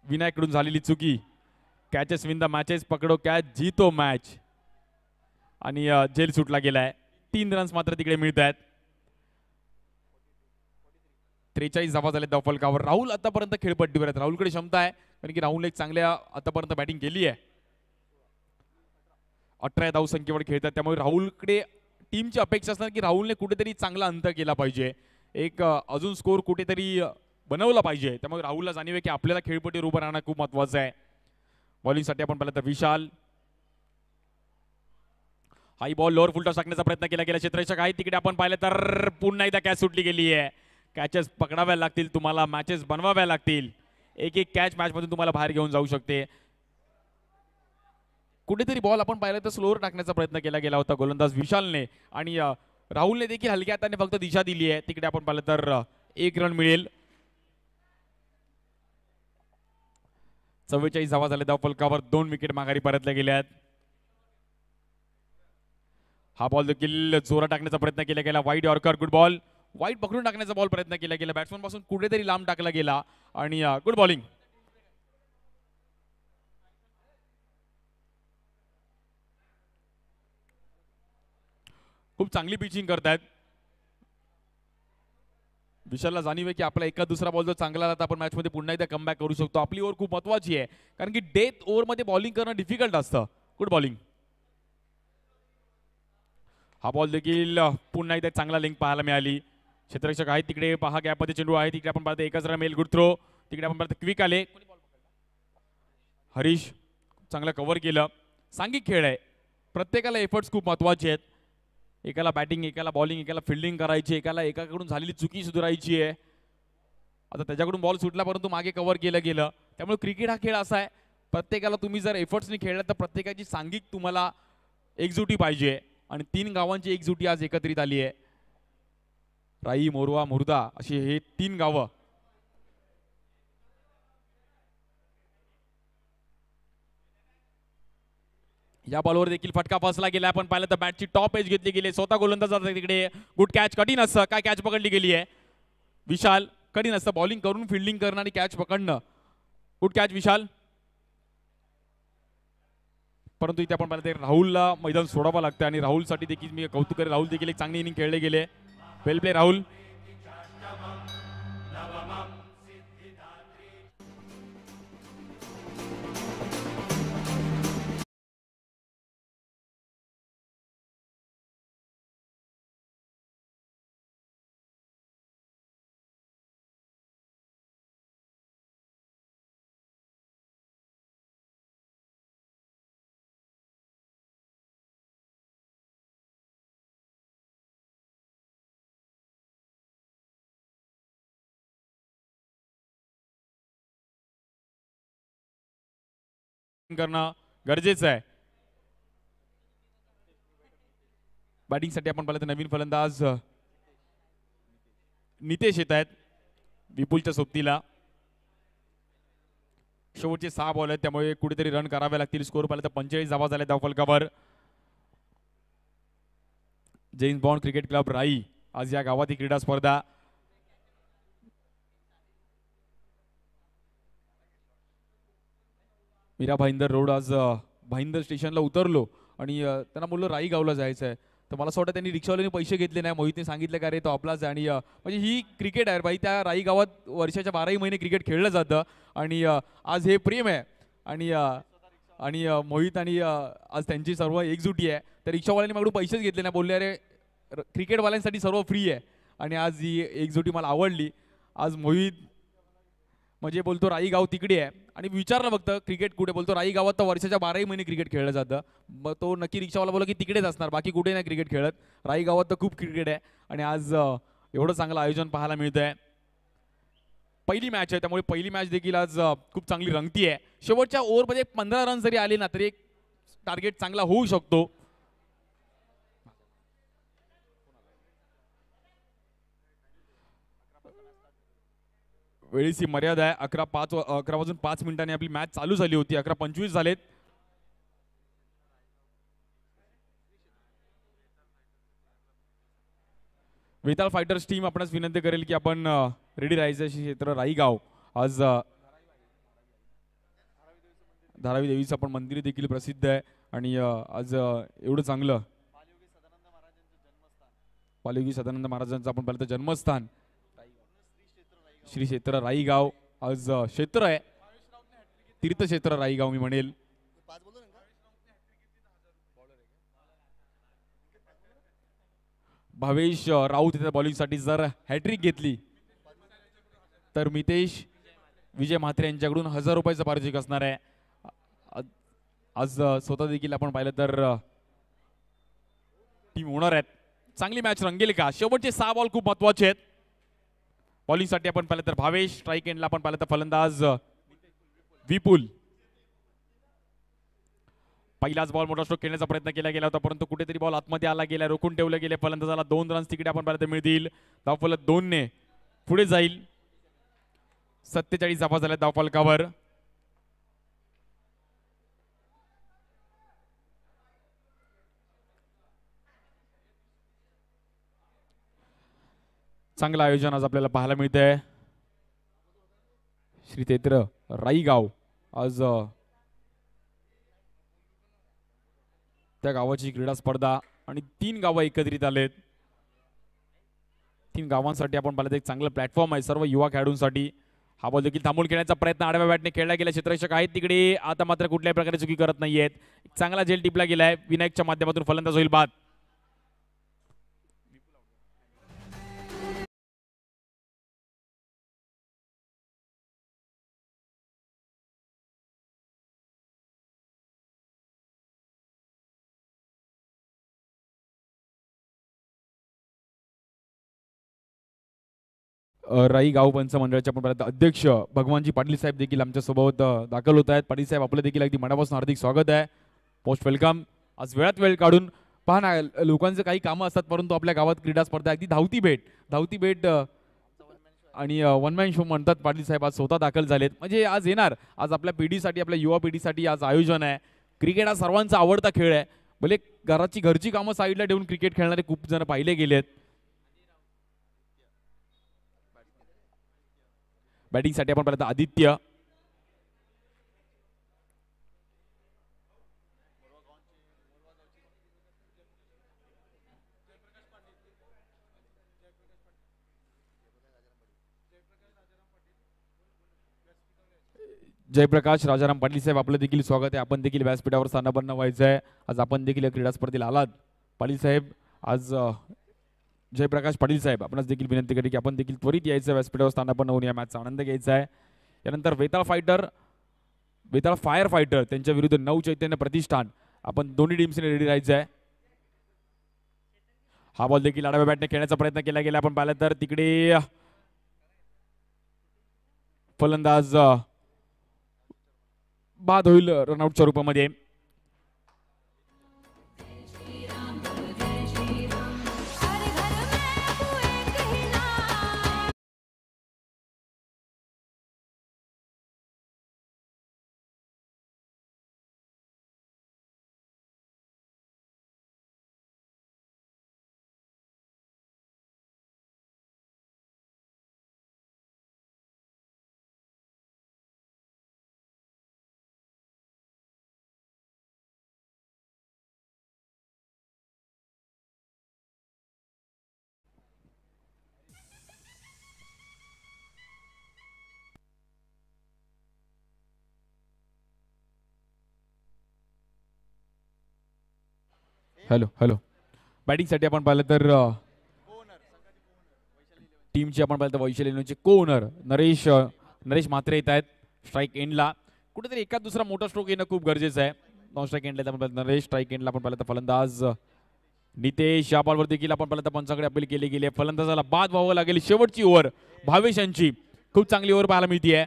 विनायकडून झालेली चुकी. कॅचेस विन द मॅचेस, पकडो कॅच जीतो मॅच आणि जेल सुटला गेलाय. 3 रन्स मात्र तिकडे मिळत आहेत. 43 धावा झाले धावफलकावर. राहुल आतापर्यंत खेळपट्टीवर आहेत. राहुलकडे क्षमता आहे कारण की राहुल एक चांगल्या आतापर्यंत बॅटिंग केली आहे. 18 धावसंख्येवर खेळतात त्यामुळे राहुलकडे टीमची अपेक्षा असणार की राहुलने कुठेतरी चांगला अंत केला पाहिजे, एक अजून स्कोर कुठेतरी बनवला पाहिजे. त्यामुळे राहुलला जाणीव आहे की आपल्याला खेळपट्टीवर उभं राहणं खूप महत्वाचं आहे. बॉलिंगसाठी आपण पाहिलं तर विशाल. हाई बॉल लोअर फुल टॉस टाकण्याचा प्रयत्न केला गेला. क्षेत्ररक्षक आहे तिकडे आपण पाहिलं तर पुन्हा एकदा कॅच सुटली गेली आहे. कॅचेस पकडाव्या लागतील तुम्हाला, मॅचेस बनवाव्या लागतील. एक एक कॅच मॅच मधून तुम्हाला बाहेर घेऊन जाऊ शकते. कुठेतरी बॉल आपण पाहिलं तर स्लोअर टाकण्याचा प्रयत्न केला गेला होता गोलंदाज विशालने आणि राहुलने देखील हलक्या हाताने फक्त दिशा दिली आहे. तिकडे आपण पाहिलं तर 1 रन मिळेल. 44 धावा झाले धावफलकावर. 2 विकेट माघारी परतल्या गेल्या आहेत. हा बॉल देखील जोरात टाकण्याचा प्रयत्न केला गेला. Wide yorker, good ball. Wide पकडून टाकण्याचा बॉल प्रयत्न केला गेला. बॅट्समन पासून कुठेतरी लांब टाकला गेला आणि गुड बॉलिंग. खूप चांगली पिचिंग करतायत. विशालला जाणीव आहे की आपला एका दुसरा बॉल जर चांगला आला तर आपण मॅच मध्ये पुन्हा एकदा कमबॅक करू शकतो. आपली ओव्हर खूप महत्वाची आहे कारण की डेथ ओव्हर मध्ये बॉलिंग करणं डिफिकल्ट असतं. Good bowling. हा बॉल देखील पुन्हा एकदा चांगला लिंक पाहायला मिळाली. क्षेत्ररक्षक आहे तिकडे, पहा गॅपमध्ये चेंडू आहे. तिकडे आपण पाहतो 1च रन मिळेल. Good throw. तिकडे आपण पाहतो क्विक आले. हरीश चांगलं कव्हर केलं. सांघिक खेळ आहे, प्रत्येकाला एफर्ट्स खूप महत्वाचे आहेत. एकाला बॅटिंग, एकाला बॉलिंग, एकाला फिल्डिंग करायची, एकाला एकाकडून झालेली चुकी सुधारायची आहे. आता त्याच्याकडून बॉल सुटला परंतु मागे कव्हर केलं गेलं. त्यामुळे क्रिकेट हा खेळ असा आहे, प्रत्येकाला तुम्ही जर एफर्ट्सनी खेळला तर प्रत्येकाची सांघिक तुम्हाला एकजुटी पाहिजे आणि 3 गावांची एकजुटी आज एकत्रित आली आहे. राई, मोरवा, मुर्दा अशी हे 3 गावं. या बॉलवर देखील फटका फसला गेला. आपण पाहिलं तर बॅटची टॉप एज घेतली गेली. स्वतः गोलंदाज तिकडे. Good catch. कठीण असतं काय कॅच पकडली गेली आहे. विशाल कठीण असतं बॉलिंग करून फिल्डिंग करणं आणि कॅच पकडणं. गुड कॅच विशाल. परंतु इथे आपण पाहिलं तर राहुलला मैदान सोडावं लागतं आणि राहुलसाठी देखील मी कौतुक करेन. राहुल देखील एक चांगली इनिंग खेळले गेले. वेल प्ले राहुल. करणं गरजेचं आहे. बॅटिंगसाठी आपण पाहिलं तर नवीन फलंदाज नितेश येत आहेत विपुलच्या सोबतीला. शेवटचे 6 बॉल आहेत त्यामुळे कुठेतरी रन करावे लागतील. स्कोर पाहिलं तर 45 धावा झाल्या धावफलकावर. जेम्स बॉन्ड क्रिकेट क्लब राई आज या गावातील क्रीडा स्पर्धा. मीरा भाईंदर रोड. आज भाईंदर स्टेशनला उतरलो आणि त्यांना बोललो राई गावला जायचं आहे तर मला असं वाटतं त्यांनी रिक्षावाल्याने पैसे घेतले नाही. मोहितने सांगितलं का रे तो आपलाच आहे आणि म्हणजे ही क्रिकेट आहे बाई. त्या राई गावात वर्षाच्या 12ही महिने क्रिकेट खेळलं जातं आणि आज हे प्रेम आहे आणि आणि मोहित आणि आज त्यांची सर्व एकजुटी आहे. तर रिक्षावाल्याने माझ्याकडून पैसेच घेतले नाही. बोलले अरे क्रिकेटवाल्यांसाठी सर्व फ्री आहे आणि आज ही एकजुटी मला आवडली. आज मोहित म्हणजे बोलतो राई गाव तिकडे आहे आणि विचारलं फक्त क्रिकेट कुठे, बोलतो राई गावात तर वर्षाच्या 12ही महिने क्रिकेट खेळलं जातं. मग तो नक्की रिक्षावाला बोला की तिकडेच असणार, बाकी कुठे नाही क्रिकेट खेळत. राई गावात तर खूप क्रिकेट आहे आणि आज एवढं चांगलं आयोजन पाहायला मिळत आहे. पहिली मॅच आहे त्यामुळे पहिली मॅच देखील आज खूप चांगली रंगती आहे. शेवटच्या ओव्हरमध्ये 15 रन जरी आले ना तरी एक टार्गेट चांगला होऊ शकतो. वेळीची मर्यादा आहे. 11 वाजून 5 मिनिटांनी आपली मॅच चालू झाली होती. 11:25 झालेत. वेताळ फायटर्स टीम आपणास विनंती करेल की आपण रेडी राहायचं. क्षेत्र राईगाव आज धारावी देवीचं पण मंदिर देखील प्रसिद्ध आहे आणि आज एवढं चांगलं पालयोगी सदानंद महाराजांचं आपण पाहिलं तर जन्मस्थान श्री क्षेत्र राईगाव आज क्षेत्र आहे. तीर्थक्षेत्र राईगाव मी म्हणेल. भावेश राऊत इथे बॉलिंगसाठी जर हॅट्रिक घेतली तर मितेश विजय म्हात्रे यांच्याकडून 1000 रुपयाचं पारितोषिक असणार आहे. आज स्वतः देखील आपण पाहिलं तर टीम ओनर आहेत. चांगली मॅच रंगेल का? शेवटचे 6 बॉल खूप महत्वाचे आहेत. बॉलिंगसाठी आपण पाहिलं तर भावेश, स्ट्राईक एंडला आपण पाहिलं तर फलंदाज विपुल. पहिलाच बॉल मोठा स्ट्रोक खेळण्याचा प्रयत्न केला गेला होता परंतु कुठेतरी बॉल आतमध्ये आला गेला, रोखून ठेवले गेले. फलंदाजाला 2 रन्स तिकडे आपण पाहिलं तर मिळतील. धावफलक 2 ने पुढे जाईल. 47 धावा झाल्या धावफलकावर. चांगलं आयोजन आज आपल्याला पाहायला मिळतंय. श्री क्षेत्र राईगाव आज त्या गावाची क्रीडा स्पर्धा आणि 3 गावं एकत्रित आलेत. 3 गावांसाठी आपण पाहिलं एक चांगलं प्लॅटफॉर्म आहे सर्व युवा खेळाडूंसाठी. हा बॉल देखील थांबून खेळण्याचा प्रयत्न आडव्या बॅटने खेळला गेला. क्षेत्ररक्षक आहेत तिकडे, आता मात्र कुठल्याही प्रकारे चुकी करत नाहीयेत. चांगला झेल टिपला गेलाय. विनायकच्या माध्यमातून फलंदाज होईल बाद. राई गाव पंच मंडळाच्या आपण पाहिलं अध्यक्ष भगवानजी पाटील साहेब देखील आमच्या सोबत दाखल होत आहेत. पाटील साहेब आपलं देखील अगदी मनापासून हार्दिक स्वागत आहे. Most welcome. आज वेळात वेळ काढून पहा ना, लोकांचे काही कामं असतात परंतु आपल्या गावात क्रीडा स्पर्धा अगदी धावती भेट आणि वन मॅन शो म्हणतात. पाटील साहेब आज स्वतः दाखल झालेत. म्हणजे आज येणार, आज आपल्या पिढीसाठी, आपल्या युवा पिढीसाठी आज आयोजन आहे. क्रिकेट हा सर्वांचा आवडता खेळ आहे. भले घरची कामं साईडला ठेवून क्रिकेट खेळणारे खूप जण पाहिले गेलेत. बॅटिंगसाठी आपण पाहिलं आदित्य. जयप्रकाश राजाराम पाटील साहेब आपलं देखील स्वागत आहे. आपण देखील व्यासपीठावर स्थानापन्न व्हायचं आहे. आज आपण देखील या क्रीडा स्पर्धेला आलात. पाटील साहेब आज जयप्रकाश पाटील साहेब आपणास देखील विनंती करी की आपण देखील त्वरित यायचं, व्यासपीठावर स्थानापन्न होऊन या मॅचचा आनंद घ्यायचा आहे. यानंतर वेताळ फायर फायटर त्यांच्या विरुद्ध नव चैतन्य प्रतिष्ठान, आपण दोन्ही टीम्सने रेडी राहायचं आहे. हा बॉल देखील आडव्या बॅटने खेळण्याचा प्रयत्न केला गेला. आपण पाहिलं तर तिकडे फलंदाज बाद होईल रनआउटच्या रूपामध्ये. हॅलो बॅटिंगसाठी आपण पाहिलं तर टीमची आपण पाहिलं तर वैशालीचे को ओनर नरेश म्हात्रे येत आहेत. स्ट्राईक एंडला कुठेतरी एखाद दुसरा मोठा स्ट्रोक येणं खूप गरजेचं आहे. नॉन स्ट्राईक एंडला आपण पाहिलं नरेश, स्ट्राईक एंडला आपण पाहिलं तर फलंदाज नितेश. या बॉलवर देखील आपण पाहिलं तर पंचाकडे अपील केली गेली. फलंदाजाला बाद व्हावं लागेल. शेवटची ओव्हर भावेश यांची. खूप चांगली ओव्हर पाहायला मिळते.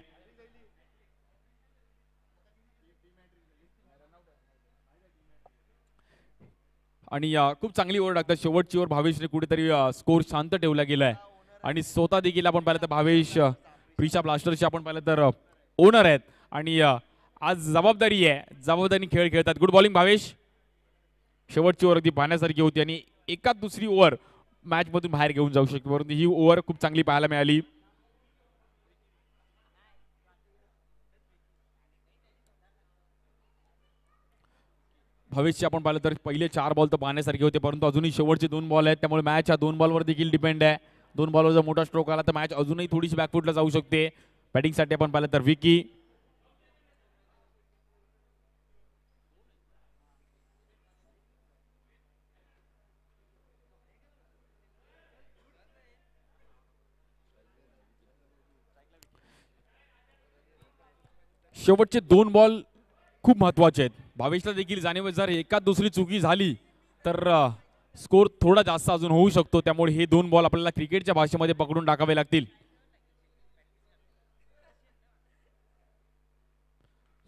आणि खूप चांगली ओव्हर टाकतात. शेवटची ओव्हर भावेशने कुठेतरी स्कोर शांत ठेवला गेलाय आणि स्वतः देखील आपण पाहिलं तर भावेश प्रिशा ब्लास्टर्सचे आपण पाहिलं तर ओनर आहेत आणि आज जबाबदारी आहे, जबाबदारी खेळ खेळतात. Good bowling Bhavesh. शेवटची ओव्हर अगदी पाहण्यासारखी होती आणि एकाच दुसरी ओव्हर मॅच मधून बाहेर घेऊन जाऊ शकते, परंतु ही ओव्हर खूप चांगली पाहायला मिळाली. भविष्य आपण पाहिलं तर पहिले 4 बॉल तर पाहण्यासारखे होते, परंतु अजूनही शेवटचे 2 बॉल आहेत, त्यामुळे मॅच हा 2 बॉलवर देखील डिपेंड आहे. 2 बॉलवर जर मोठा स्ट्रोक आला तर मॅच अजूनही थोडीशी बॅकफुटला जाऊ शकते. बॅटिंगसाठी आपण पाहिलं तर विकी, शेवटचे 2 बॉल खूप महत्वाचे आहेत. भावेशला देखील जाणीव जर एकाच दुसरी चुकी झाली तर स्कोर थोडा जास्त अजून होऊ शकतो, त्यामुळे हे 2 बॉल आपल्याला क्रिकेटच्या भाषेमध्ये पकडून टाकावे लागतील.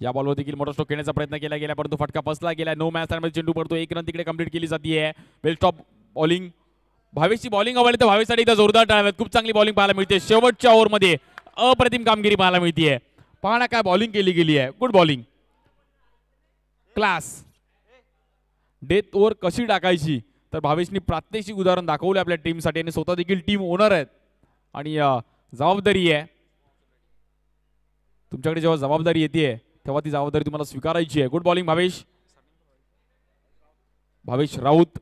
या बॉलवर देखील मोठा स्ट्रोक खेळण्याचा प्रयत्न केला गेला, परंतु फटका फसला गेला. नो मॅच मध्ये चेंडू पडतो. 1 रन तिकडे कंप्लीट केली जाते. वेल स्टॉप बॉलिंग. भावेशची बॉलिंग आवडली तर भावेशसाठी एकदा जोरदार टाळ्या. खूप चांगली बॉलिंग पाहायला मिळते. शेवटच्या ओव्हरमध्ये अप्रतिम कामगिरी पाहायला मिळते. पाहणा काय बॉलिंग केली गेली आहे. Good bowling, class. Death over कशी टाकायची तर भावेशनी प्रात्यक्षिक उदाहरण दाखवले आपल्या टीमसाठी आणि स्वतः देखील टीम ओनर आहेत आणि जबाबदारी आहे. तुमच्याकडे जेव्हा जबाबदारी येते तेव्हा ती जबाबदारी तुम्हाला स्वीकारायची आहे. Good bowling Bhavesh. भावेश राऊत.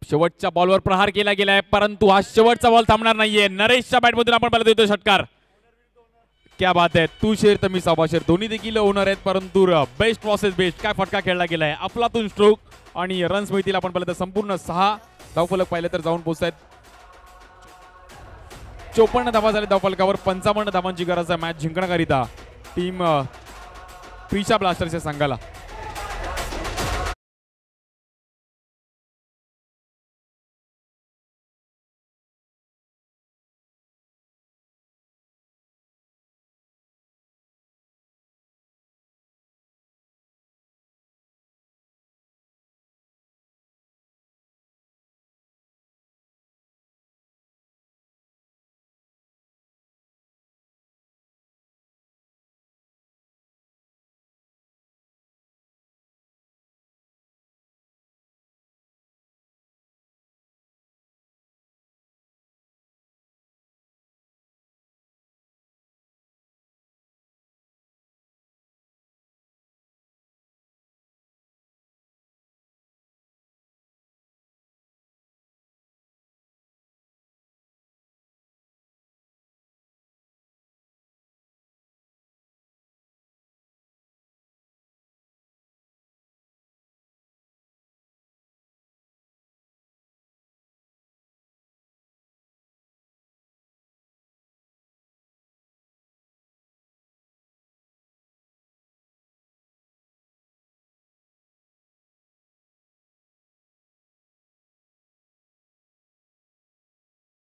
शेवटच्या बॉलवर प्रहार केला गेलाय, परंतु हा शेवटचा बॉल थांबणार नाहीये. नरेशच्या बॅटमधून आपण पाहिलं येतो षटकार. क्या बात आहे. तू शेर तर मी सव्वा शेर, दोन्ही देखील ओनर आहेत, परंतु बेस्ट प्रोसेस बेस्ट. काय फटका खेळला गेलाय. अफलातून स्ट्रोक आणि रन्स मिळतील. आपण पाहिलं तर संपूर्ण 6 धावफलक पाहिलं तर जाऊन पोहोचतायत. 54 धावा झाले धावफलकावर. 55 धावांची गरज आहे मॅच जिंकण्याकरिता टीम प्रिशा ब्लास्टर्सच्या संघाला.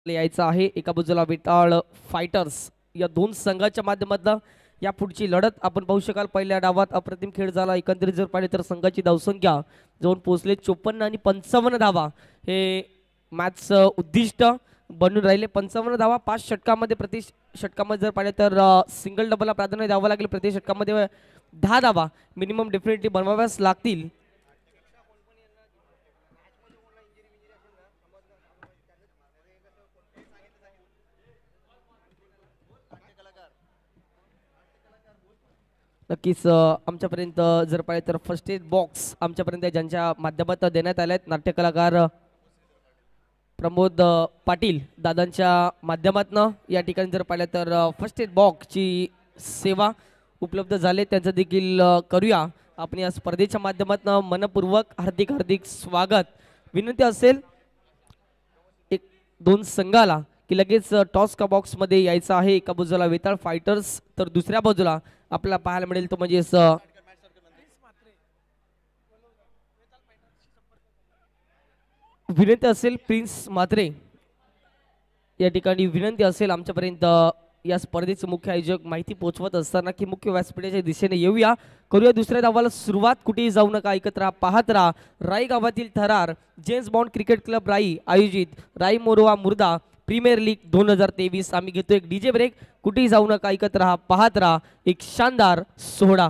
यायचं आहे. एका बाजूला वेताळ फायटर्स या 2 संघाच्या माध्यमातून या पुढची लढत आपण पाहू शकाल. पहिल्या डावात अप्रतिम खेळ झाला. एकंदरीत जर पाहिले तर संघाची धावसंख्या जाऊन पोहोचले 54 आणि 55 धावा हे मॅच उद्दिष्ट बनून राहिले. 55 धावा 5 षटकामध्ये. प्रति षटकामध्ये जर पाहिले तर सिंगल डबलला प्राधान्य द्यावं लागेल. प्रति षटकामध्ये 10 धावा मिनिमम डेफिनेटली बनवाव्याच लागतील. नक्कीच आमच्यापर्यंत जर पाहिजे तर फर्स्ट एड बॉक्स आमच्यापर्यंत ज्यांच्या माध्यमातून देण्यात आले आहेत. नाट्यकलाकार प्रमोद पाटील दादांच्या माध्यमातून या ठिकाणी जर पाहिलं तर फर्स्ट एड बॉक्सची सेवा उपलब्ध झाले. त्यांचं देखील करूया आपण या स्पर्धेच्या माध्यमातून. मनपूर्वक हार्दिक हार्दिक स्वागत. विनंती असेल 1-2 संघाला की लगेच टॉस का बॉक्समध्ये यायचं आहे. एका बाजूला वेताळ फायटर्स तर दुसऱ्या बाजूला आपल्याला पाहायला मिळेल तो म्हणजे विनंती असेल प्रिन्स म्हात्रे या ठिकाणी विनंती असेल आमच्यापर्यंत या स्पर्धेचे मुख्य आयोजक माहिती पोहोचवत असताना की मुख्य व्यासपीठाच्या दिशेने येऊया, करूया दुसऱ्या धावाला सुरुवात. कुठेही जाऊ नका, ऐकत राहा, पाहत राहा. राई गावातील थरार जेम्स बॉन्ड क्रिकेट क्लब राई आयोजित राई मोरवा मुर्दा प्रीमियर लीग 2023. आम्ही घेतो एक डीजे ब्रेक. कुठेही जाऊ नका, ऐकत राहा, पाहत राहा. एक शानदार सोहळा.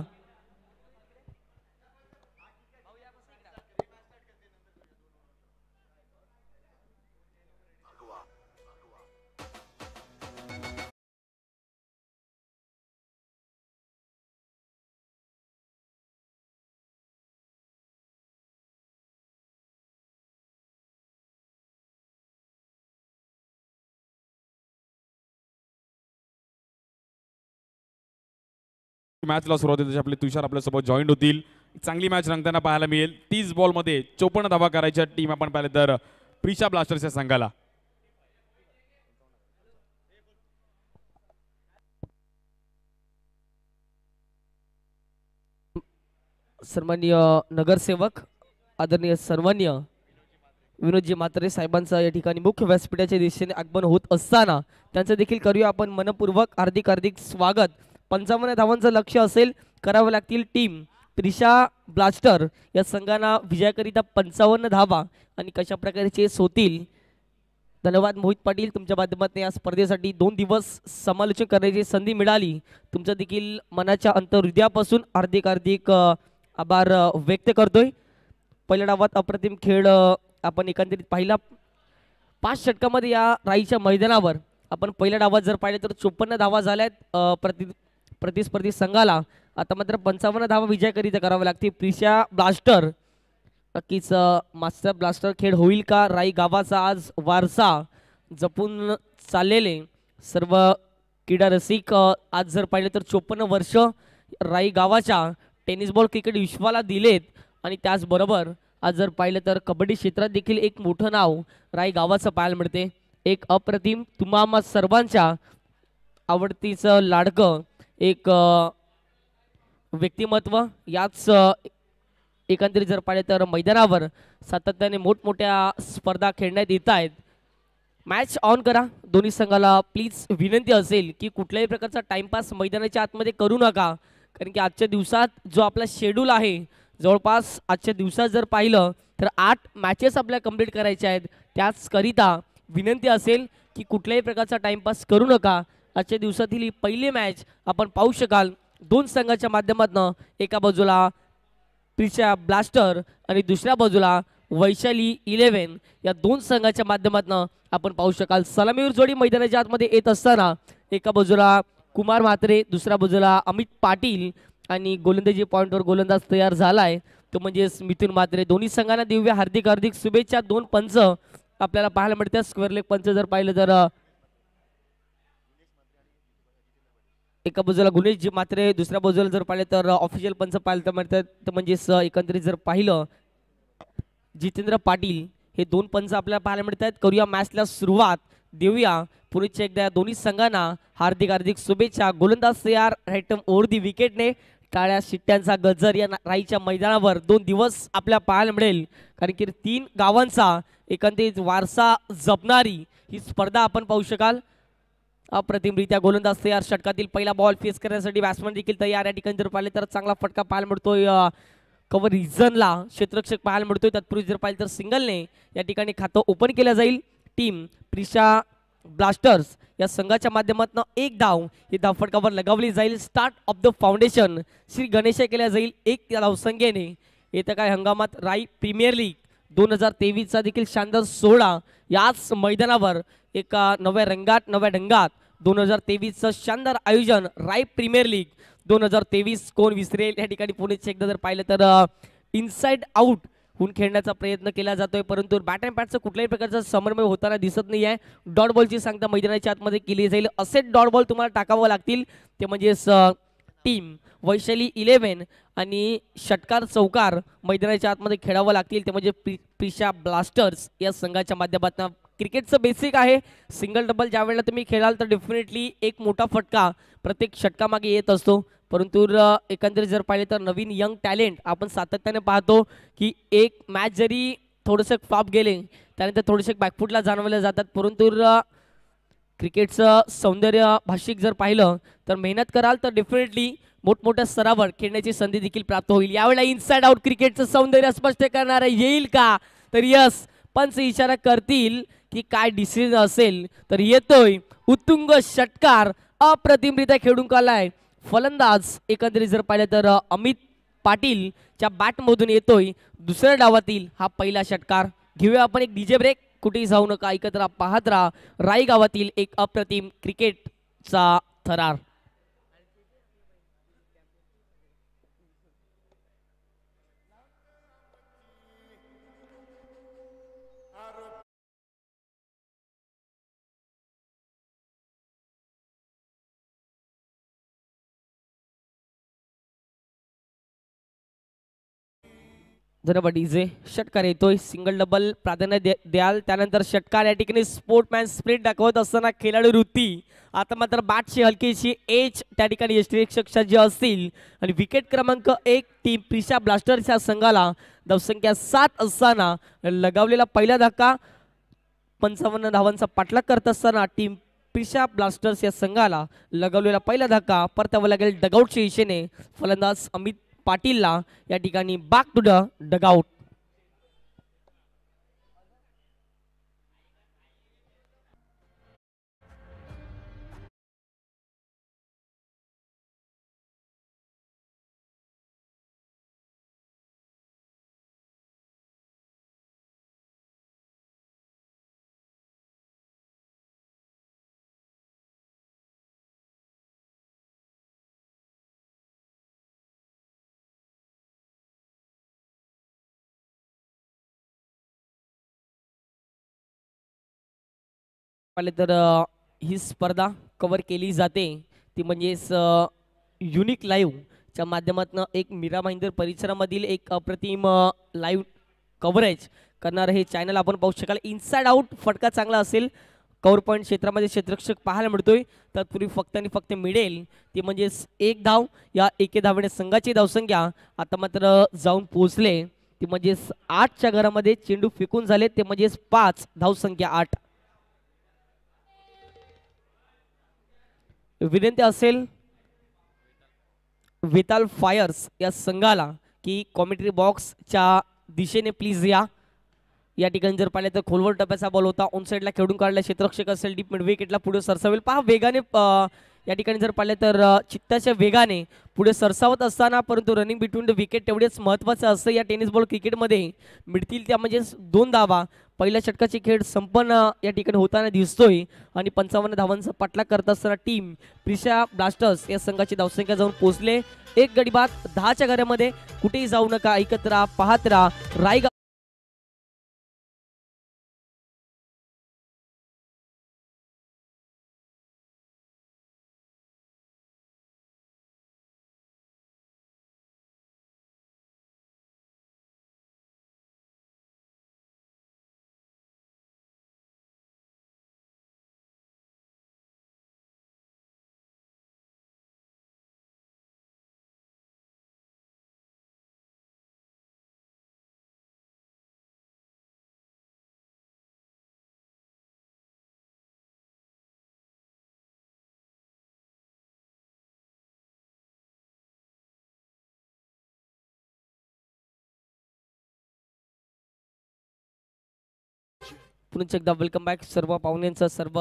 मॅचला सुरुवात होते आपले तुषार आपल्यासोबत जॉईन होतील. चांगली मॅच रंगताना पाहायला मिळेल. 30 बॉलमध्ये 54 धावा करायच्या टीम आपण पाहिले तर प्रिशा ब्लास्टर्सच्या संघाला. सन्माननीय नगरसेवक आदरणीय सन्माननीय विनोदजी म्हात्रे साहेबांचा या ठिकाणी मुख्य व्यासपीठाच्या दिशेने आगमन होत असताना त्यांचं देखील करूया आपण मनपूर्वक हार्दिक हार्दिक स्वागत. 55 धावांचं लक्ष्य असेल, करावं लागतील टीम प्रिशा ब्लास्टर या संघांना विजयाकरिता 55 धावा आणि कशा प्रकारे चेस होतील. धन्यवाद मोहित पाटील, तुमच्या माध्यमातून या स्पर्धेसाठी 2 दिवस समालोचन करण्याची संधी मिळाली. तुमचं देखील मनाच्या अंतर्हृदयापासून हार्दिक हार्दिक आभार व्यक्त करतोय. पहिल्या डावात अप्रतिम खेळ आपण एकंदरीत पाहिला. 5 षटकामध्ये या राईच्या मैदानावर आपण पहिल्या डावात जर पाहिले तर 54 धावा झाल्यात प्रतिस्पर्धी संघाला. आता मात्र 55 धावा विजयाकरिता करावं लागते प्रिशा ब्लास्टर. नक्कीच मास्टर ब्लास्टर खेळ होईल का? राई गावाचा आज वारसा जपून चाललेले सर्व क्रीडा रसिक आज जर पाहिले तर 54 वर्ष राई गावाच्या टेनिस बॉल क्रिकेट विश्वाला दिलेत. आणि त्याचबरोबर आज जर पाहिलं तर कबड्डी क्षेत्रात देखील एक मोठं नाव राई गावाचं पाहायला मिळते. एक अप्रतिम तुम्हा सर्वांच्या आवडतीचं लाडकं एक व्यक्तिमत्व. याच एकंदरीत जर पाहिले तर मैदानावर सातत्याने मोठमोठ्या स्पर्धा खेळण्यात येत आहेत. मॅच ऑन करा. दोन्ही संघाला प्लीज विनंती असेल की कुठल्याही प्रकारचा टाइमपास मैदानाच्या आतमध्ये करू नका, कारण की आजच्या दिवसात जो आपला शेड्यूल आहे जवळपास आजच्या दिवसात जर पाहिलं तर 8 मॅचेस आपल्याला कंप्लीट करायच्या आहेत. त्याचकरिता विनंती असेल की कुठल्याही प्रकारचा टाइमपास करू नका. आजच्या दिवसातील ही पहिली मॅच आपण पाहू शकाल 2 संघाच्या माध्यमातून. एका बाजूला प्रिशा ब्लास्टर आणि दुसऱ्या बाजूला वैशाली 11 या 2 संघाच्या माध्यमातून आपण पाहू शकाल. सलामीवर जोडी मैदानाच्या आतमध्ये येत असताना एका बाजूला कुमार म्हात्रे, दुसऱ्या बाजूला अमित पाटील आणि गोलंदाजी पॉइंटवर गोलंदाज तयार झालाय तो म्हणजे मिथुन म्हात्रे. दोन्ही संघांना देऊया हार्दिक हार्दिक शुभेच्छा. 2 पंच आपल्याला पाहायला मिळतात. स्क्वेअर लेग पंच जर पाहिलं तर एका बाजूला गुणेशजी म्हात्रे, दुसऱ्या बाजूला जर पाहिलं तर ऑफिशियल पंच पाहायला मिळतात तर म्हणजेच एकंदरीत जर पाहिलं जितेंद्र पाटील. हे 2 पंच आपल्याला पाहायला मिळतात. करूया मॅचला सुरुवात, देऊया पुढच्या एकदा दोन्ही संघांना हार्दिक हार्दिक शुभेच्छा. गोलंदाज तयार राईट ओव्हर दी विकेटने. टाळ्या शिट्ट्यांचा गजर या राईच्या मैदानावर 2 दिवस आपल्याला पाहायला मिळेल, कारण की 3 गावांचा एकंदरीत वारसा जपणारी ही स्पर्धा आपण पाहू शकाल. अप्रतिमरित्या गोलंदाज तयार. षटकातील पहिला बॉल फेस करण्यासाठी बॅट्समन देखील तयार. या ठिकाणी जर पाहिले तर चांगला फटका पाहायला मिळतोय कव्हर रिझनला. क्षेत्ररक्षक पाहायला मिळतोय. तत्पूर्वी जर पाहिलं तर सिंगलने या ठिकाणी खातं ओपन केलं जाईल. टीम प्रिशा ब्लास्टर्स या संघाच्या माध्यमातून 1 धाव ही धावफटकावर लगावली जाईल. Start of the foundation Shri Ganesh केल्या जाईल 1 धावसंख्येने. येत्या काही हंगामात राई प्रीमियर लीग 2023चा देखील शानदार सोहळा याच मैदानावर एका नव्या रंगात नव्या ढंगात 2023चं शानदार आयोजन राई प्रीमियर लीग 2023 कोण विसरेल. या ठिकाणी पुणेच एकदा जर पाहिलं तर इनसाइड आउट होऊन खेळण्याचा प्रयत्न केला जातोय, परंतु बॅट अँड पॅडचा कुठल्याही प्रकारचा समन्वय होताना दिसत नाही आहे. डॉट बॉलची सांगता मैदानाच्या आतमध्ये केली जाईल. असे डॉट बॉल तुम्हाला टाकावं लागतील ते म्हणजेच टीम वैशाली 11 आणि षटकार चौकार मैदानाच्या आतमध्ये खेळावं लागतील ते म्हणजे प्रिशा ब्लास्टर्स या संघाच्या माध्यमातून. क्रिकेटचं बेसिक आहे सिंगल डबल. ज्या वेळेला तुम्ही खेळाल तर डेफिनेटली एक मोठा फटका प्रत्येक षटकामागे येत असतो, परंतु एकंदरीत जर पाहिले तर नवीन यंग टॅलेंट आपण सातत्याने पाहतो की एक मॅच जरी थोडंसं फ्लॉप गेले त्यानंतर थोडेसे बॅकफुटला जाणवले जातात, परंतु क्रिकेटचं सौंदर्य भाषिक जर पाहिलं तर मेहनत कराल तर डेफिनेटली मोठमोठ्या स्तरावर खेळण्याची संधी देखील प्राप्त होईल. यावेळेला इनसाइड आउट क्रिकेटचं सौंदर्य स्पष्ट करणारा येईल का, तर यस, पंच इशारा करतील की काय डिसिजन असेल तर येतोय उत्तुंग षटकार, अप्रतिमरित्या खेळून काढलाय फलंदाज. एकंदरीत जर पाहिलं तर अमित पाटीलच्या बॅटमधून येतोय दुसऱ्या डावातील हा पहिला षटकार. घेऊया आपण एक डीजे ब्रेक, कुठेही जाऊ नका, ऐकत राहा, पाहत राहा राई गावातील एक अप्रतिम क्रिकेटचा थरार. धन्यवाद डीजे. षटकार येतोय, सिंगल डबल प्राधान्य द्याल. त्यानंतर षटकार या ठिकाणी स्पोर्टमॅन स्पिरिट दाखवत असताना खेळाडू वृत्ती, आता मात्र बॅटची हलकीशी एज त्या ठिकाणी यष्टिरक्षक जे असतील. आणि विकेट क्रमांक 1 टीम प्रिशा ब्लास्टर्स या संघाला धावसंख्या 7 असताना लगावलेला पहिला धक्का, 55 धावांचा पाठलाग करत असताना टीम प्रिशा ब्लास्टर्स या संघाला लगावलेला पहिला धक्का परतावा लागेल डगआउटच्या दिशेने. फलंदाज अमित पाटीलला या ठिकाणी बॅक टू द डगआउट. पाहिले तर ही स्पर्धा कव्हर केली जाते ती म्हणजेच युनिक लाईव्हच्या माध्यमातून एक मीरा भाईंदर परिसरामधील एक अप्रतिम लाईव्ह कव्हरेज करणारं हे चॅनल आपण पाहू शकाल. इनसाइड आउट फटका चांगला असेल, कव्हर पॉईंट क्षेत्रामध्ये क्षेत्ररक्षक पाहायला मिळतोय. तत्पूर्वी फक्त आणि फक्त मिळेल ती म्हणजेच एक धाव. या एके धावेने संघाची धावसंख्या आता मात्र जाऊन पोहोचले ती म्हणजेच 8च्या घरामध्ये चेंडू फेकून झाले ते म्हणजेच 5, धावसंख्या 8. विनंती असेल वेताल फायर्स या संघाला की कॉमेंट्री बॉक्सच्या दिशेने प्लीज या ठिकाणी जर पाहिलं तर खोलवर टप्प्याचा बॉल होता, ऑन साईडला खेळून काढला क्षेत्ररक्षक असेल, डीप मिड विकेटला पुढे सरसावेल. पहा वेगाने या ठिकाणी जर पाहिलं तर चित्ताच्या वेगाने पुढे सरसावत असताना, परंतु रनिंग बिटवीन द विकेट तेवढेच महत्त्वाचं असतं या टेनिस बॉल क्रिकेटमध्ये. मिळतील त्या म्हणजे 2 धावा. पहिल्या षटकाची खेळ संपन्न या ठिकाणी होताना दिसतोय आणि 55 धावांचा पाठलाग करत असताना टीम प्रिशा ब्लास्टर्स या संघाची धावसंख्या जाऊन पोहोचले. एक गडी बाद 10च्या घरामध्ये. कुठेही जाऊ नका, ऐकत राहा, पाहत राहा रायगाव. पुन्हा एकदा वेलकम बॅक सर्व पाहुण्यांचं, सर्व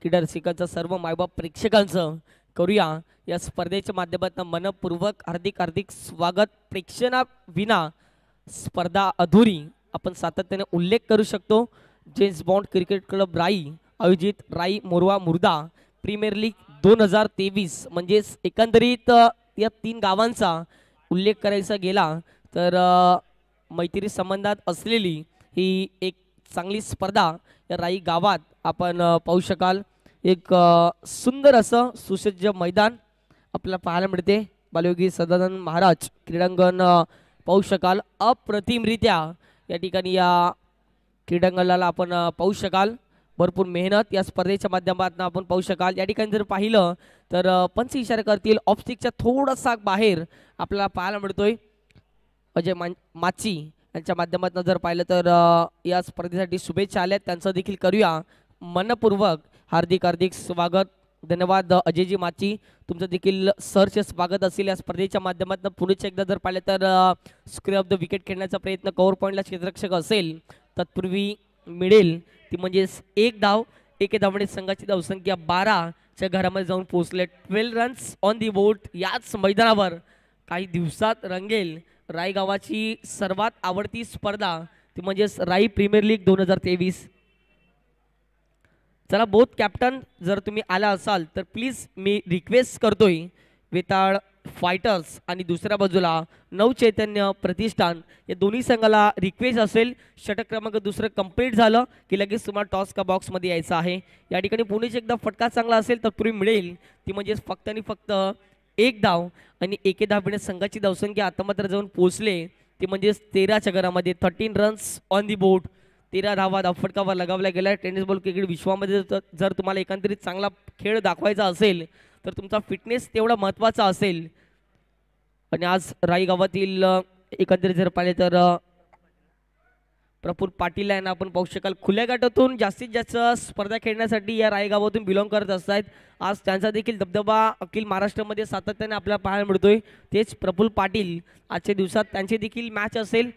क्रीडा रसिकांचं, सर्व मायबाप प्रेक्षकांचं करूया या स्पर्धेच्या माध्यमातून मनपूर्वक हार्दिक स्वागत. प्रेक्षणाविना स्पर्धा अधुरी आपण सातत्याने उल्लेख करू शकतो. जेम्स बॉन्ड क्रिकेट क्लब राई आयोजित राई मोरवा मुर्दा प्रीमियर लीग 2023 म्हणजेच एकंदरीत या 3 गावांचा उल्लेख करायचा गेला तर मैत्री संबंधात असलेली ही एक चांगली स्पर्धा या राई गावात आपण पाहू शकाल. एक सुंदर असं सुसज्ज मैदान आपल्याला पाहायला मिळते. बालयोगी सदानंद महाराज क्रीडांगण पाहू शकाल. अप्रतिमरित्या या ठिकाणी या क्रीडांगणाला आपण पाहू शकाल. भरपूर मेहनत या स्पर्धेच्या माध्यमातून आपण पाहू शकाल. या ठिकाणी जर पाहिलं तर पंच इशारा करतील ऑफस्टिकच्या थोडासा बाहेर आपल्याला पाहायला मिळतोय अजय माची यांच्या माध्यमातून जर पाहिलं तर या स्पर्धेसाठी शुभेच्छा आल्यात, त्यांचं देखील करूया मनपूर्वक हार्दिक हार्दिक स्वागत. धन्यवाद अजयजी माची, तुमचं देखील सरचे स्वागत असेल या स्पर्धेच्या माध्यमातून. पुढेच एकदा जर पाहिलं तर स्क्वेअर ऑफ द विकेट खेळण्याचा प्रयत्न कव्हर पॉईंटला क्षेत्ररक्षक असेल, तत्पूर्वी मिळेल ती म्हणजेच एक धाव. एके धावणे संघाची धावसंख्या 12च्या घरामध्ये जाऊन पोहोचले. 12 रन्स ऑन दी बोर्ड. याच मैदानावर काही दिवसात रंगेल राई गावाची सर्वात आवडती स्पर्धा, ती म्हणजेच राई प्रीमियर लीग 2023. चला बोथ कॅप्टन, जर तुम्ही आला असाल तर प्लीज मी रिक्वेस्ट करतोय वेताळ फायटर्स आणि दुसऱ्या बाजूला नव चैतन्य प्रतिष्ठान या दोन्ही संघाला रिक्वेस्ट असेल, षटक क्रमांक दुसरं कंप्लीट झालं की लगेच तुम्हाला टॉस का बॉक्समध्ये यायचं आहे. या ठिकाणी पुणेच एकदा फटका चांगला असेल तर पूर्वी मिळेल ती म्हणजेच फक्त आणि फक्त एक धाव. आणि एके धावणे संघाची धावसंख्या आता मात्र जाऊन पोहोचले ती म्हणजेच 13च्या घरामध्ये. 13 रन्स ऑन दी बोर्ड. 13 धावा धावफटकावर लगावल्या गेल्या. टेनिस बॉल क्रिकेट विश्वामध्ये जर तुम्हाला एकंदरीत चांगला खेळ दाखवायचा असेल तर तुमचा फिटनेस तेवढा महत्त्वाचा असेल. आणि आज राई गावातील एकंदरीत जर पाहिले तर प्रफुल्ल पाटील यांना आपण पाहू शकाल खुल्या गटातून जास्तीत जास्त स्पर्धा खेळण्यासाठी या राई गावातून बिलॉंग करत असतात. आज त्यांचा देखील दबदबा अखिल महाराष्ट्रामध्ये सातत्याने आपल्याला पाहायला मिळतोय. तेच प्रफुल्ल पाटील आजच्या दिवसात त्यांची देखील मॅच असेल.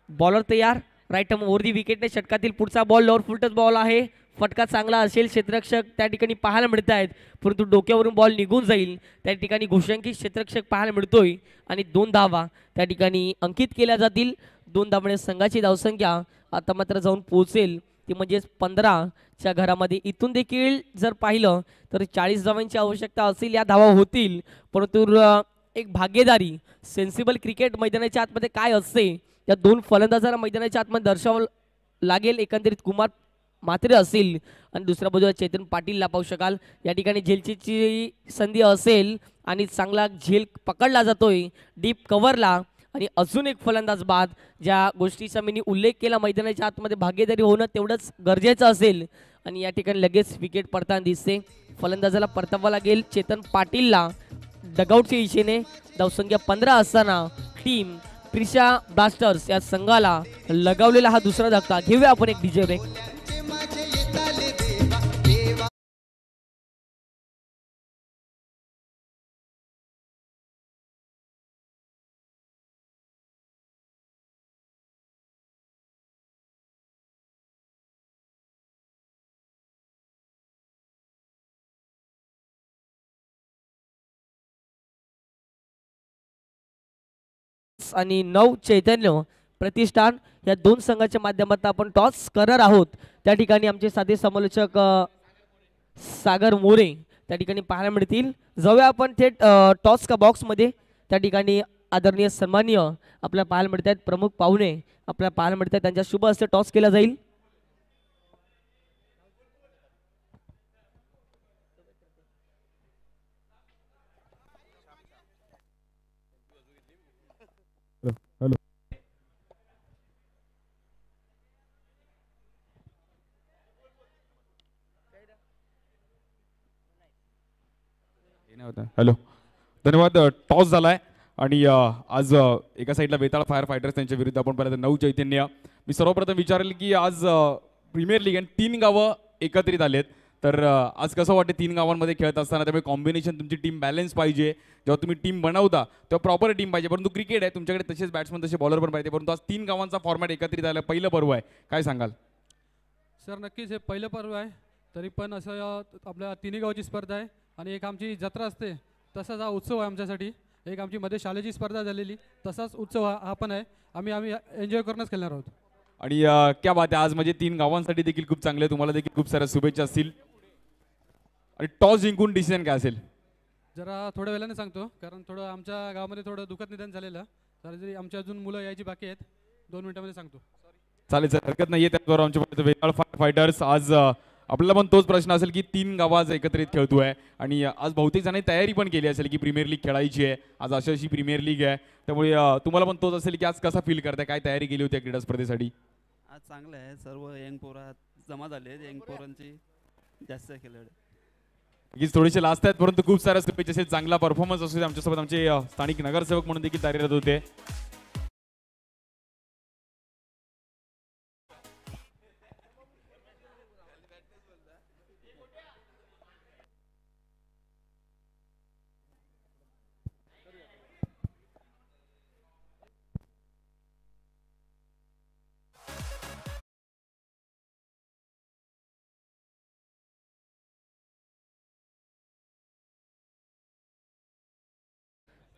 बॉलर तयार, राईट ओव्हर दी विकेटने षटकातील पुढचा बॉल लोअर फुलटच बॉल आहे. फटका चांगला असेल, क्षेत्ररक्षक त्या ठिकाणी पाहायला मिळत आहेत, परंतु डोक्यावरून बॉल निघून जाईल. त्या ठिकाणी घोषांकित क्षेत्ररक्षक पाहायला मिळतोय आणि 2 धावा त्या ठिकाणी अंकित केल्या जातील. 2 धावांमुळे संघाची धावसंख्या आता मात्र जाऊन पोहोचेल ती म्हणजेच 15च्या घरामध्ये. इथून देखील जर पाहिलं तर 40 धावांची आवश्यकता असेल, या धावा होतील, परंतु एक भागीदारी सेन्सिबल क्रिकेट मैदानाच्या आतमध्ये काय असते त्या 2 फलंदाजांना मैदानाच्या आतमध्ये दर्शवावं लागेल. एकंदरीत कुमार मात्रे असेल आणि दुसऱ्या बाजूला चेतन पाटीलला पाहू शकाल. या ठिकाणी झेलची संधी असेल आणि चांगला झेल पकडला जातोय डीप कव्हरला. आणि अजून एक फलंदाज बाद, ज्या गोष्टीचा मी उल्लेख केला मैदानाच्या आतमध्ये भागीदारी होणं तेवढंच गरजेचं असेल. आणि या ठिकाणी लगेच विकेट पडताना दिसते. फलंदाजाला परतावा लागेल चेतन पाटीलला डगआउटच्या दिशेने. धावसंख्या 15 असताना टीम त्रिशा ब्लास्टर्स या संघाला लगावलेला हा दुसरा धक्का. घेऊया आपण एक डीजे ब्रेक. आणि नव चैतन्य प्रतिष्ठान या 2 संघाच्या माध्यमातून आपण टॉस करणार आहोत. त्या ठिकाणी आमचे साधे समालोचक सागर मोरे त्या ठिकाणी पाहायला मिळतील. जाऊया आपण थेट टॉस का बॉक्समध्ये. त्या ठिकाणी आदरणीय सन्माननीय आपल्याला पाहायला मिळत आहेत, प्रमुख पाहुणे आपल्याला पाहायला मिळत आहेत, त्यांच्या शुभ हस्ते टॉस केला जाईल. हॅलो हॅलो, धन्यवाद. टॉस झालाय आणि आज एका साईडला वेताळ फायर फायटर्स त्यांच्या विरुद्ध आपण पाहिलं नऊ चैतन्य. मी सर्वप्रथम विचारेल की आज प्रीमियर लीग आणि 3 गावं एकत्रित आलेत, तर आज कसं वाटतं 3 गावांमध्ये खेळत असताना? त्यामुळे कॉम्बिनेशन तुमची टीम बॅलन्स पाहिजे. जेव्हा तुम्ही टीम बनवता तेव्हा प्रॉपर टीम पाहिजे, परंतु क्रिकेट आहे, तुमच्याकडे तसेच बॅट्समन तसे बॉलर पण पाहिजे. परंतु आज 3 गावांचा फॉर्मॅट एकत्रित आला, पहिलं पर्व आहे, काय सांगाल? सर नक्कीच हे पहिलं पर्व आहे, तरी पण असं आपल्या तिन्ही गावची स्पर्धा आहे आणि एक आमची जत्रा असते, तसाच हा उत्सव आहे आमच्यासाठी. एक आमची मध्ये शाळेची स्पर्धा झालेली, तसाच उत्सव हा पण आहे. आम्ही एन्जॉय करूनच खेळणार आहोत. आणि क्या बात आहे, आज म्हणजे 3 गावांसाठी देखील खूप चांगले, तुम्हाला देखील खूप साऱ्या शुभेच्छा असतील. आणि टॉस जिंकून डिसिजन काय असेल? जरा थोड्या वेळाने सांगतो, कारण थोडं आमच्या गावामध्ये थोडं दुःखद निधन झालेलं, तर जरी आमची अजून मुलं यायची बाकी आहेत, 2 मिनिटांमध्ये सांगतो. चालेल सर, हरकत नाही आहे. त्याचबरोबर आमच्या वेताळ फायटर्स, आज आपल्याला पण तोच प्रश्न असेल की 3 गावं आज एकत्रित खेळतोय आणि आज बहुतेक जणांनी तयारी पण केली असेल की प्रीमियर लीग खेळायची आहे, आज अशी प्रीमियर लीग आहे, त्यामुळे तुम्हाला पण तोच असेल की आज कसा फील करताय, काय तयारी केली होती क्रीडा स्पर्धेसाठी? आज चांगलं आहे, सर्व यंग पोरं जमा झाले, यंग पोरांची जास्त खेळले, थोडेसे लास्ट आहेत, परंतु खूप साऱ्या शुभेच्छा असेल, चांगला परफॉर्मन्स असू दे. आमच्यासोबत आमचे स्थानिक नगरसेवक म्हणून देखील कार्यरत होते.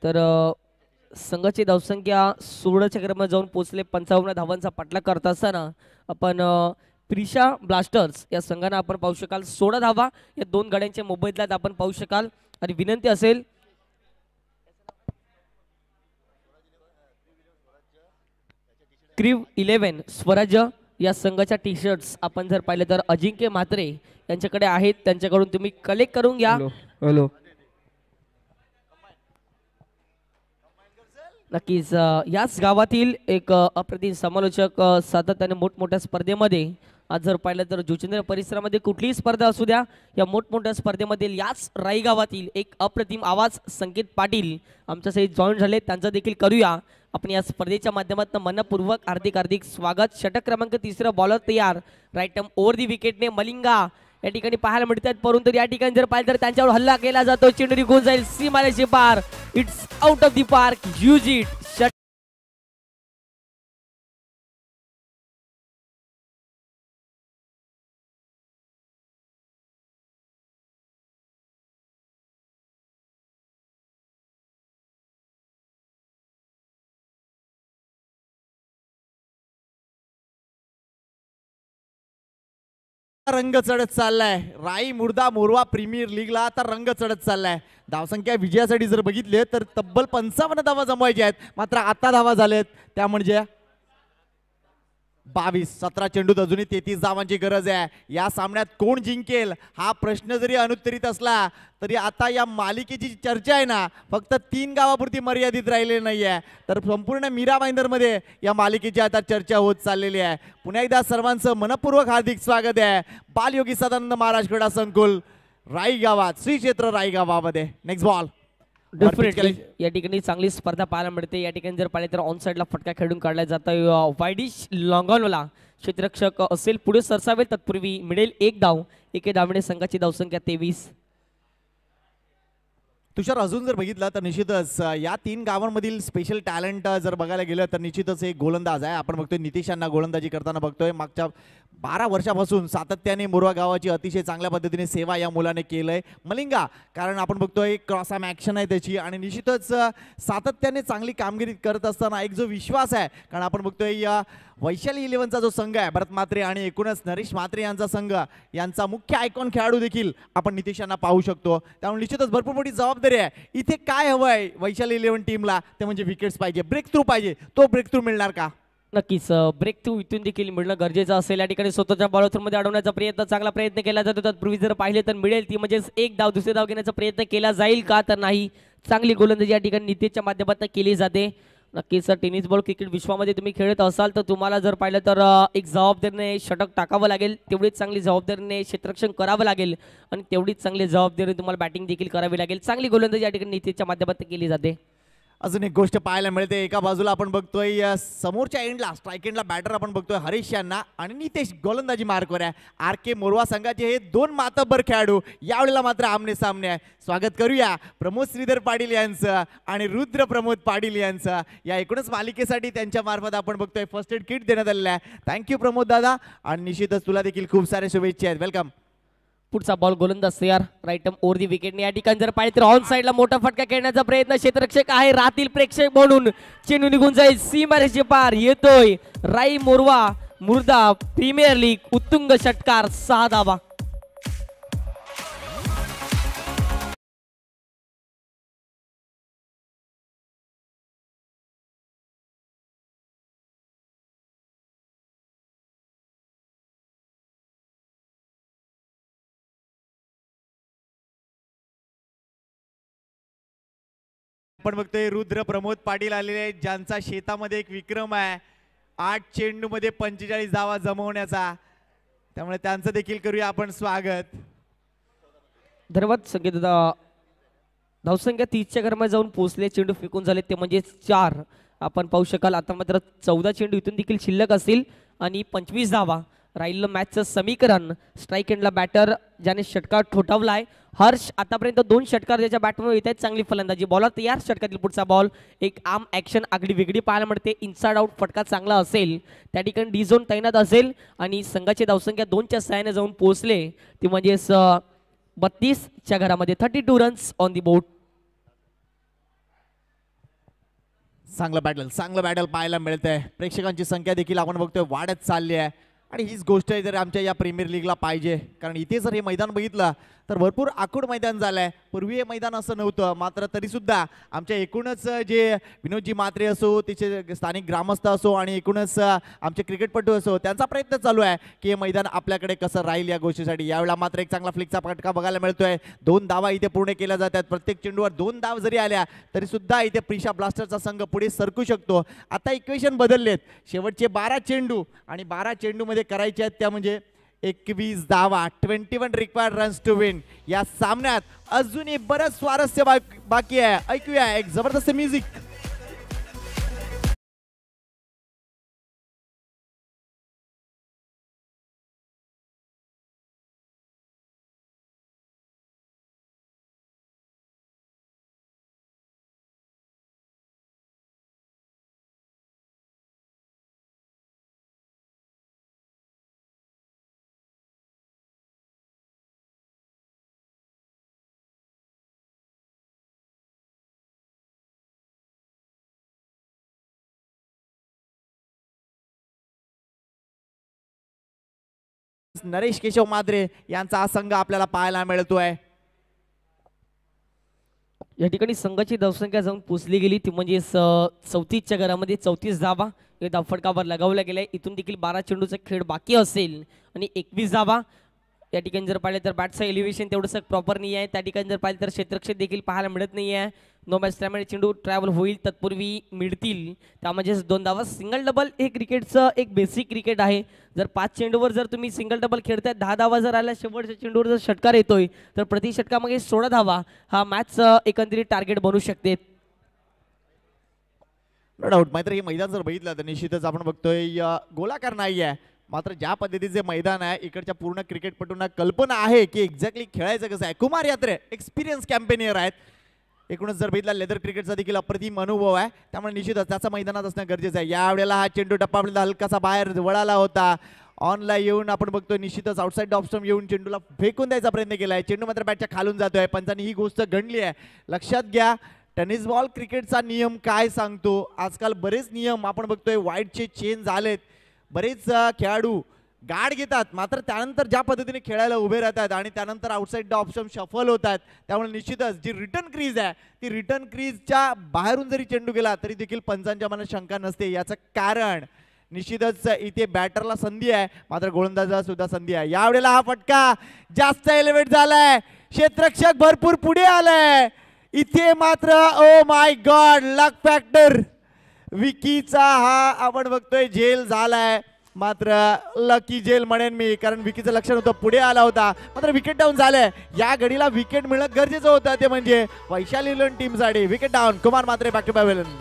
तर संघाची धावसंख्या 16च्या क्रमांकावर जाऊन पोहोचले. 55 धावांचा पाठलाग करत असताना आपण प्रिशा ब्लास्टर्स या संघानं आपण पाहू शकाल 16 धावा या दोन गाड्यांच्या मोबदल्यात आपण पाहू शकाल. आणि विनंती असेल क्रीव 11 स्वराज्य या संघाच्या टी शर्ट्स आपण जर पाहिलं तर अजिंक्य म्हात्रे यांच्याकडे आहेत, त्यांच्याकडून तुम्ही कलेक्ट करून घ्या. हॅलो नक्कीच याच गावातील एक अप्रतिम समालोचक सातत्याने मोठमोठ्या स्पर्धेमध्ये आज जर पाहिलं तर जुचंद्र परिसरामध्ये कुठलीही स्पर्धा असू द्या या मोठमोठ्या स्पर्धेमधील याच राई गावातील एक अप्रतिम आवाज संकेत पाटील आमच्यासहित जॉईन झाले, त्यांचं देखील करूया आपण या स्पर्धेच्या माध्यमातून मनपूर्वक हार्दिक स्वागत. षटक क्रमांक 3 बॉलर तयार, राईट टर्म ओव्हर दी विकेटने मलिंगा या ठिकाणी पाहायला मिळतात, परंतु या ठिकाणी जर पाहिलं तर त्यांच्यावर हल्ला केला जातो. चेंडू निघून जाईल सीमारेषे पार, it's out of the park, use it. रंग चढत चाललाय. राई मुर्दा मोरवा प्रीमियर लीगला आता रंग चढत चाललाय. धावसंख्या विजयासाठी जर बघितले तर तब्बल 55 धावा जमवायच्या आहेत, मात्र आता धावा झालेत त्या म्हणजे 22. 17 चेंडूत अजूनही 33 धावांची गरज आहे. या सामन्यात कोण जिंकेल हा प्रश्न जरी अनुत्तरित असला तरी आता या मालिकेची जी चर्चा आहे ना फक्त 3 गावापुरती मर्यादित राहिलेली नाही आहे, तर संपूर्ण मीरा भाईंदरमध्ये या मालिकेची आता चर्चा होत चाललेली आहे. पुन्हा एकदा सर्वांचं मनपूर्वक हार्दिक स्वागत आहे बालयोगी सदानंद महाराज क्रीडा संकुल राई गावात, श्री क्षेत्र राई गावामध्ये. Next ball. डेफिनेटली या ठिकाणी चांगली स्पर्धा पाहायला मिळते. या ठिकाणी जर पाहिले तर ऑन साइडला फटका खेळून काढला जातो. वायडिश लॉंगॉनवाला क्षेत्ररक्षक असेल पुढे सरसावेल, तत्पूर्वी मिळेल एक धाव. एके धावणे संघाची धावसंख्या 23. तुषार अजून जर बघितलं तर निश्चितच या 3 गावांमधील स्पेशल टॅलेंट जर बघायला गेलं तर निश्चितच एक गोलंदाज आहे. आपण बघतोय नितीशांना गोलंदाजी करताना बघतोय. मागच्या 12 वर्षापासून सातत्याने मोरवा गावाची अतिशय चांगल्या पद्धतीने सेवा या मुलाने केलंय. मलिंगा कारण आपण बघतोय क्रॉस आर्म ॲक्शन आहे त्याची आणि निश्चितच सातत्याने चांगली कामगिरी करत असताना एक जो विश्वास आहे, कारण आपण बघतोय या वैशाली 11चा जो संघ आहे भरत म्हात्रे आणि एकूणच नरेश म्हात्रे यांचा संघ यांचा मुख्य आयकॉन खेळाडू देखील आपण नितीशांना पाहू शकतो. त्यामुळे निश्चितच भरपूर मोठी जबाबदारी आहे. इथे काय हवंय वैशाली 11 टीमला ते म्हणजे विकेट्स पाहिजे, ब्रेक थ्रू पाहिजे. तो ब्रेक थ्रू मिळणार का? नक्कीच ब्रेक थ्रू इथून देखील मिळणं गरजेचं असेल. या ठिकाणी स्वतःच्या बॉलरमध्ये अडवण्याचा प्रयत्न चांगला प्रयत्न केला जातो. तत्पूर्वी जर पाहिले तर मिळेल ती म्हणजे एक धाव, दुसरी धाव घेण्याचा प्रयत्न केला जाईल का तर नाही. चांगली गोलंदाजी या ठिकाणी नितेशच्या माध्यमातून केली जाते. नक्कीच टेनिस बॉल क्रिकेट विश्वामध्ये तुम्ही खेळत असाल तर तुम्हाला जर पाहिलं तर एक जबाबदारीने षटक टाकावं लागेल, तेवढीच चांगली जबाबदारीने क्षेत्ररक्षण करावं लागेल आणि तेवढीच चांगली जबाबदारी तुम्हाला बॅटिंग देखील करावी लागेल. चांगली गोलंदाजी या ठिकाणी नितेशच्या माध्यमातून केली जाते. अजून एक गोष्ट पाहायला मिळते. एका बाजूला आपण बघतोय समोरच्या एंडला स्ट्राईक एंडला बॅटर आपण बघतोय हरीश यांना आणि नितेश गोलंदाजी मार्कवर आहे. आर के मोरवा संघाचे हे 2 मातब्बर खेळाडू यावेळेला मात्र आमने सामने आहे. स्वागत करूया प्रमोद श्रीधर पाटील यांचं आणि रुद्र प्रमोद पाटील यांचं. या एकूणच मालिकेसाठी त्यांच्या मार्फत आपण बघतोय फर्स्ट एड किट देण्यात आलेलं आहे. थँक्यू प्रमोद दादा आणि निश्चितच तुला देखील खूप सारे शुभेच्छा आहेत. वेलकम. पुढचा बॉल गोलंदाज तयार, राईट टर्म ओव्हर दी विकेटने. या ठिकाणी जर पाहिजे तर ऑन साइडला मोठा फटका खेळण्याचा प्रयत्न क्षेत्ररक्षक आहे, राहतील प्रेक्षक म्हणून चेंडू निघून जाईल सीमारेषे पार. येतोय राई मोरवा मुर्दा प्रीमियर लीग उत्तुंग षटकार 6 धावा. आपण बघतोय रुद्र प्रमोद पाटील आलेले आहेत ज्यांचा शेतामध्ये एक विक्रम आहे 8 चेंडूमध्ये 45 धावा जमवण्याचा. त्यामुळे त्यांचं देखील करूया आपण स्वागत. धन्यवाद. संकेत धावसंख्या 30च्या क्रमात जाऊन पोहोचले, चेंडू फेकून झाले ते म्हणजे 4 आपण पाहू शकाल. आता मात्र 14 चेंडू इथून देखील शिल्लक असतील आणि 25 धावा राहिलं मॅचचं समीकरण. स्ट्राईक एंडला बॅटर ज्याने षटकार ठोठावलाय हर्ष, आतापर्यंत 2 षटकार त्याच्या बॅटवर येत आहेत. चांगली फलंदाजी. बॉलर तयार. षटकातील पुढचा बॉल एक आर्म ॲक्शन आगडी वेगळी पाहायला मिळते. इनसाइड आउट फटका चांगला असेल, त्या ठिकाणी डी झोन तैनात असेल आणि संघाची धावसंख्या 2च्या सहाय्याने जाऊन पोहोचले ती म्हणजेच 32च्या घरामध्ये. 32 रन्स ऑन दी बोर्ड. चांगलं बॅटल पाहायला मिळतंय. प्रेक्षकांची संख्या देखील आपण बघतोय वाढत चालली आहे आणि हीच गोष्ट आहे जर आमच्या या प्रीमियर लीगला पाहिजे. कारण इथे जर हे मैदान बघितलं तर भरपूर आखूड मैदान झालंय. पूर्वी हे मैदान असं नव्हतं, मात्र तरी सुद्धा आमच्या एकूणच जे विनोदजी म्हात्रे असो, तिचे स्थानिक ग्रामस्थ असो आणि एकूणच आमचे क्रिकेटपटू असो, त्यांचा प्रयत्न चालू आहे की हे मैदान आपल्याकडे कसं राहील या गोष्टीसाठी. यावेळेला मात्र एक चांगला फ्लिकचा फटका बघायला मिळतोय. 2 धावा इथे पूर्ण केल्या जातात. प्रत्येक चेंडूवर 2 धाव जरी आल्या तरी सुद्धा इथे प्रिशा ब्लास्टरचा संघ पुढे सरकू शकतो. आता इक्वेशन बदललेत. शेवटचे 12 चेंडू आणि 12 चेंडूमध्ये करायचे आहेत त्या म्हणजे 21 धावा. 21 रिक्वायर्ड रन्स टू विन. या सामन्यात अजूनही बरंच स्वारस्य बाकी आहे. ऐकूया एक जबरदस्त म्युझिक. नरेश केशव माद्रे यांचा हा संघ आपल्याला पाहायला मिळतोय. या ठिकाणी संघाची धावसंख्या जाऊन पोचली गेली ती म्हणजे 34च्या घरामध्ये 34 धावा हे धावफटकावर लगावल्या गेल्या. इथून देखील 12 चेंडूचा खेळ बाकी असेल आणि 21 धावा. या ठिकाणी जर पाहिलं तर बॅटचं एलिव्हेशन तेवढंसं प्रॉपर नाही आहे. त्या ठिकाणी जर पाहिलं तर क्षेत्रक्षेत्र देखील पाहायला मिळत नाही आहे. नो मॅच त्यामुळे चेंडू ट्रॅव्हल होईल तत्पूर्वी मिळतील त्या म्हणजेच 2 धावा. सिंगल डबल हे क्रिकेटचं एक बेसिक क्रिकेट आहे. जर 5 चेंडूवर जर तुम्ही सिंगल डबल खेळताय 10 धावा जर आल्या शेवटच्या चेंडूवर जर षटकार येतोय तर प्रति षटकामागे 16 धावा हा मॅचचं एकंदरीत टार्गेट बनू शकते. No doubt. मात्र हे मैदान जर बघितलं तर निश्चितच आपण बघतोय गोलाकार नाही आहे. मात्र ज्या पद्धतीचे मैदान आहे इकडच्या पूर्ण क्रिकेटपटूंना कल्पना आहे की एक्झॅक्टली खेळायचं कसं आहे. कुमार यात्रे एक्सपिरियन्स कॅम्पेनियर आहेत. एकूणच जर बघितला लेदर क्रिकेटचा देखील अप्रतिम अनुभव आहे. त्यामुळे निश्चितच त्याचा मैदानात असणं गरजेचं आहे. यावेळेला हा चेंडू टप्पावलेला हलकासा बाहेर वळाला होता. ऑनला येऊन आपण बघतोय निश्चितच आउटसाइड द ऑफ स्टंप येऊन चेंडूला फेकून द्यायचा प्रयत्न केला आहे. चेंडू मात्र बॅटच्या खालून जातोय. पंचांनी ही गोष्ट गणली आहे. लक्षात घ्या टेनिस बॉल क्रिकेटचा नियम काय सांगतो. आजकाल बरेच नियम आपण बघतोय वाईडचे चेंज झालेत. बरेच खेळाडू गाड घेतात मात्र त्यानंतर ज्या पद्धतीने खेळायला उभे राहतात आणि त्यानंतर आउटसाइड द ऑप्शन शफल होतात. त्यामुळे निश्चितच जी रिटर्न क्रीज आहे ती रिटर्न क्रीजच्या बाहेरून जरी चेंडू गेला तरी देखील पंचांच्या मनात शंका नसते. याचं कारण निश्चितच इथे बॅटरला संधी आहे मात्र गोलंदाजाला सुद्धा संधी आहे. यावेळेला हा फटका जास्त एलिव्हेट झालाय. क्षेत्ररक्षक भरपूर पुढे आलाय. इथे मात्र oh my God luck factor विकीचा हा आपण बघतोय झेल झालाय. मात्र लकी जेल म्हणेन मी कारण विकीचं लक्ष नव्हतं पुढे आला होता. मात्र विकेट डाऊन झालंय. या घडीला विकेट मिळणं गरजेचं होतं ते म्हणजे वैशाली लोन टीमसाठी wicket down. Kumar Matre back to pavilion.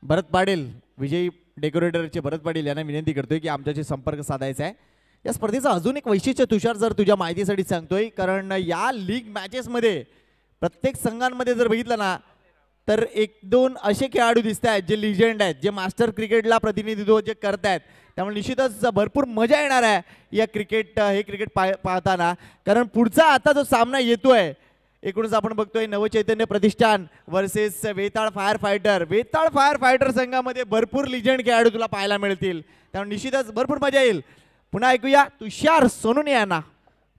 Bharat Patil विजयी डेकोरेटरचे भरत पाटील यांना विनंती करतोय की आमच्याशी संपर्क साधायचा आहे. या स्पर्धेचं अजून एक वैशिष्ट्य तुषार जर तुझ्या माहितीसाठी सांगतोय कारण या लीग मॅचेसमध्ये प्रत्येक संघांमध्ये जर बघितलं ना तर 1-2 असे खेळाडू दिसत आहेत जे लिजेंड आहेत जे मास्टर क्रिकेटला प्रतिनिधित्व जे करतायत. त्यामुळे निश्चितच भरपूर मजा येणार आहे या क्रिकेट पाहताना कारण पुढचा आता जो सामना येतोय एकूणच आपण बघतोय नवचैतन्य प्रतिष्ठान वर्सेस वेताळ फायर फायटर. वेताळ फायर फायटर संघामध्ये भरपूर लिजेंड खेळाडू तुला पाहायला मिळतील त्यामुळे निश्चितच भरपूर मजा येईल. पुन्हा ऐकूया तुषार सोनूने यांना.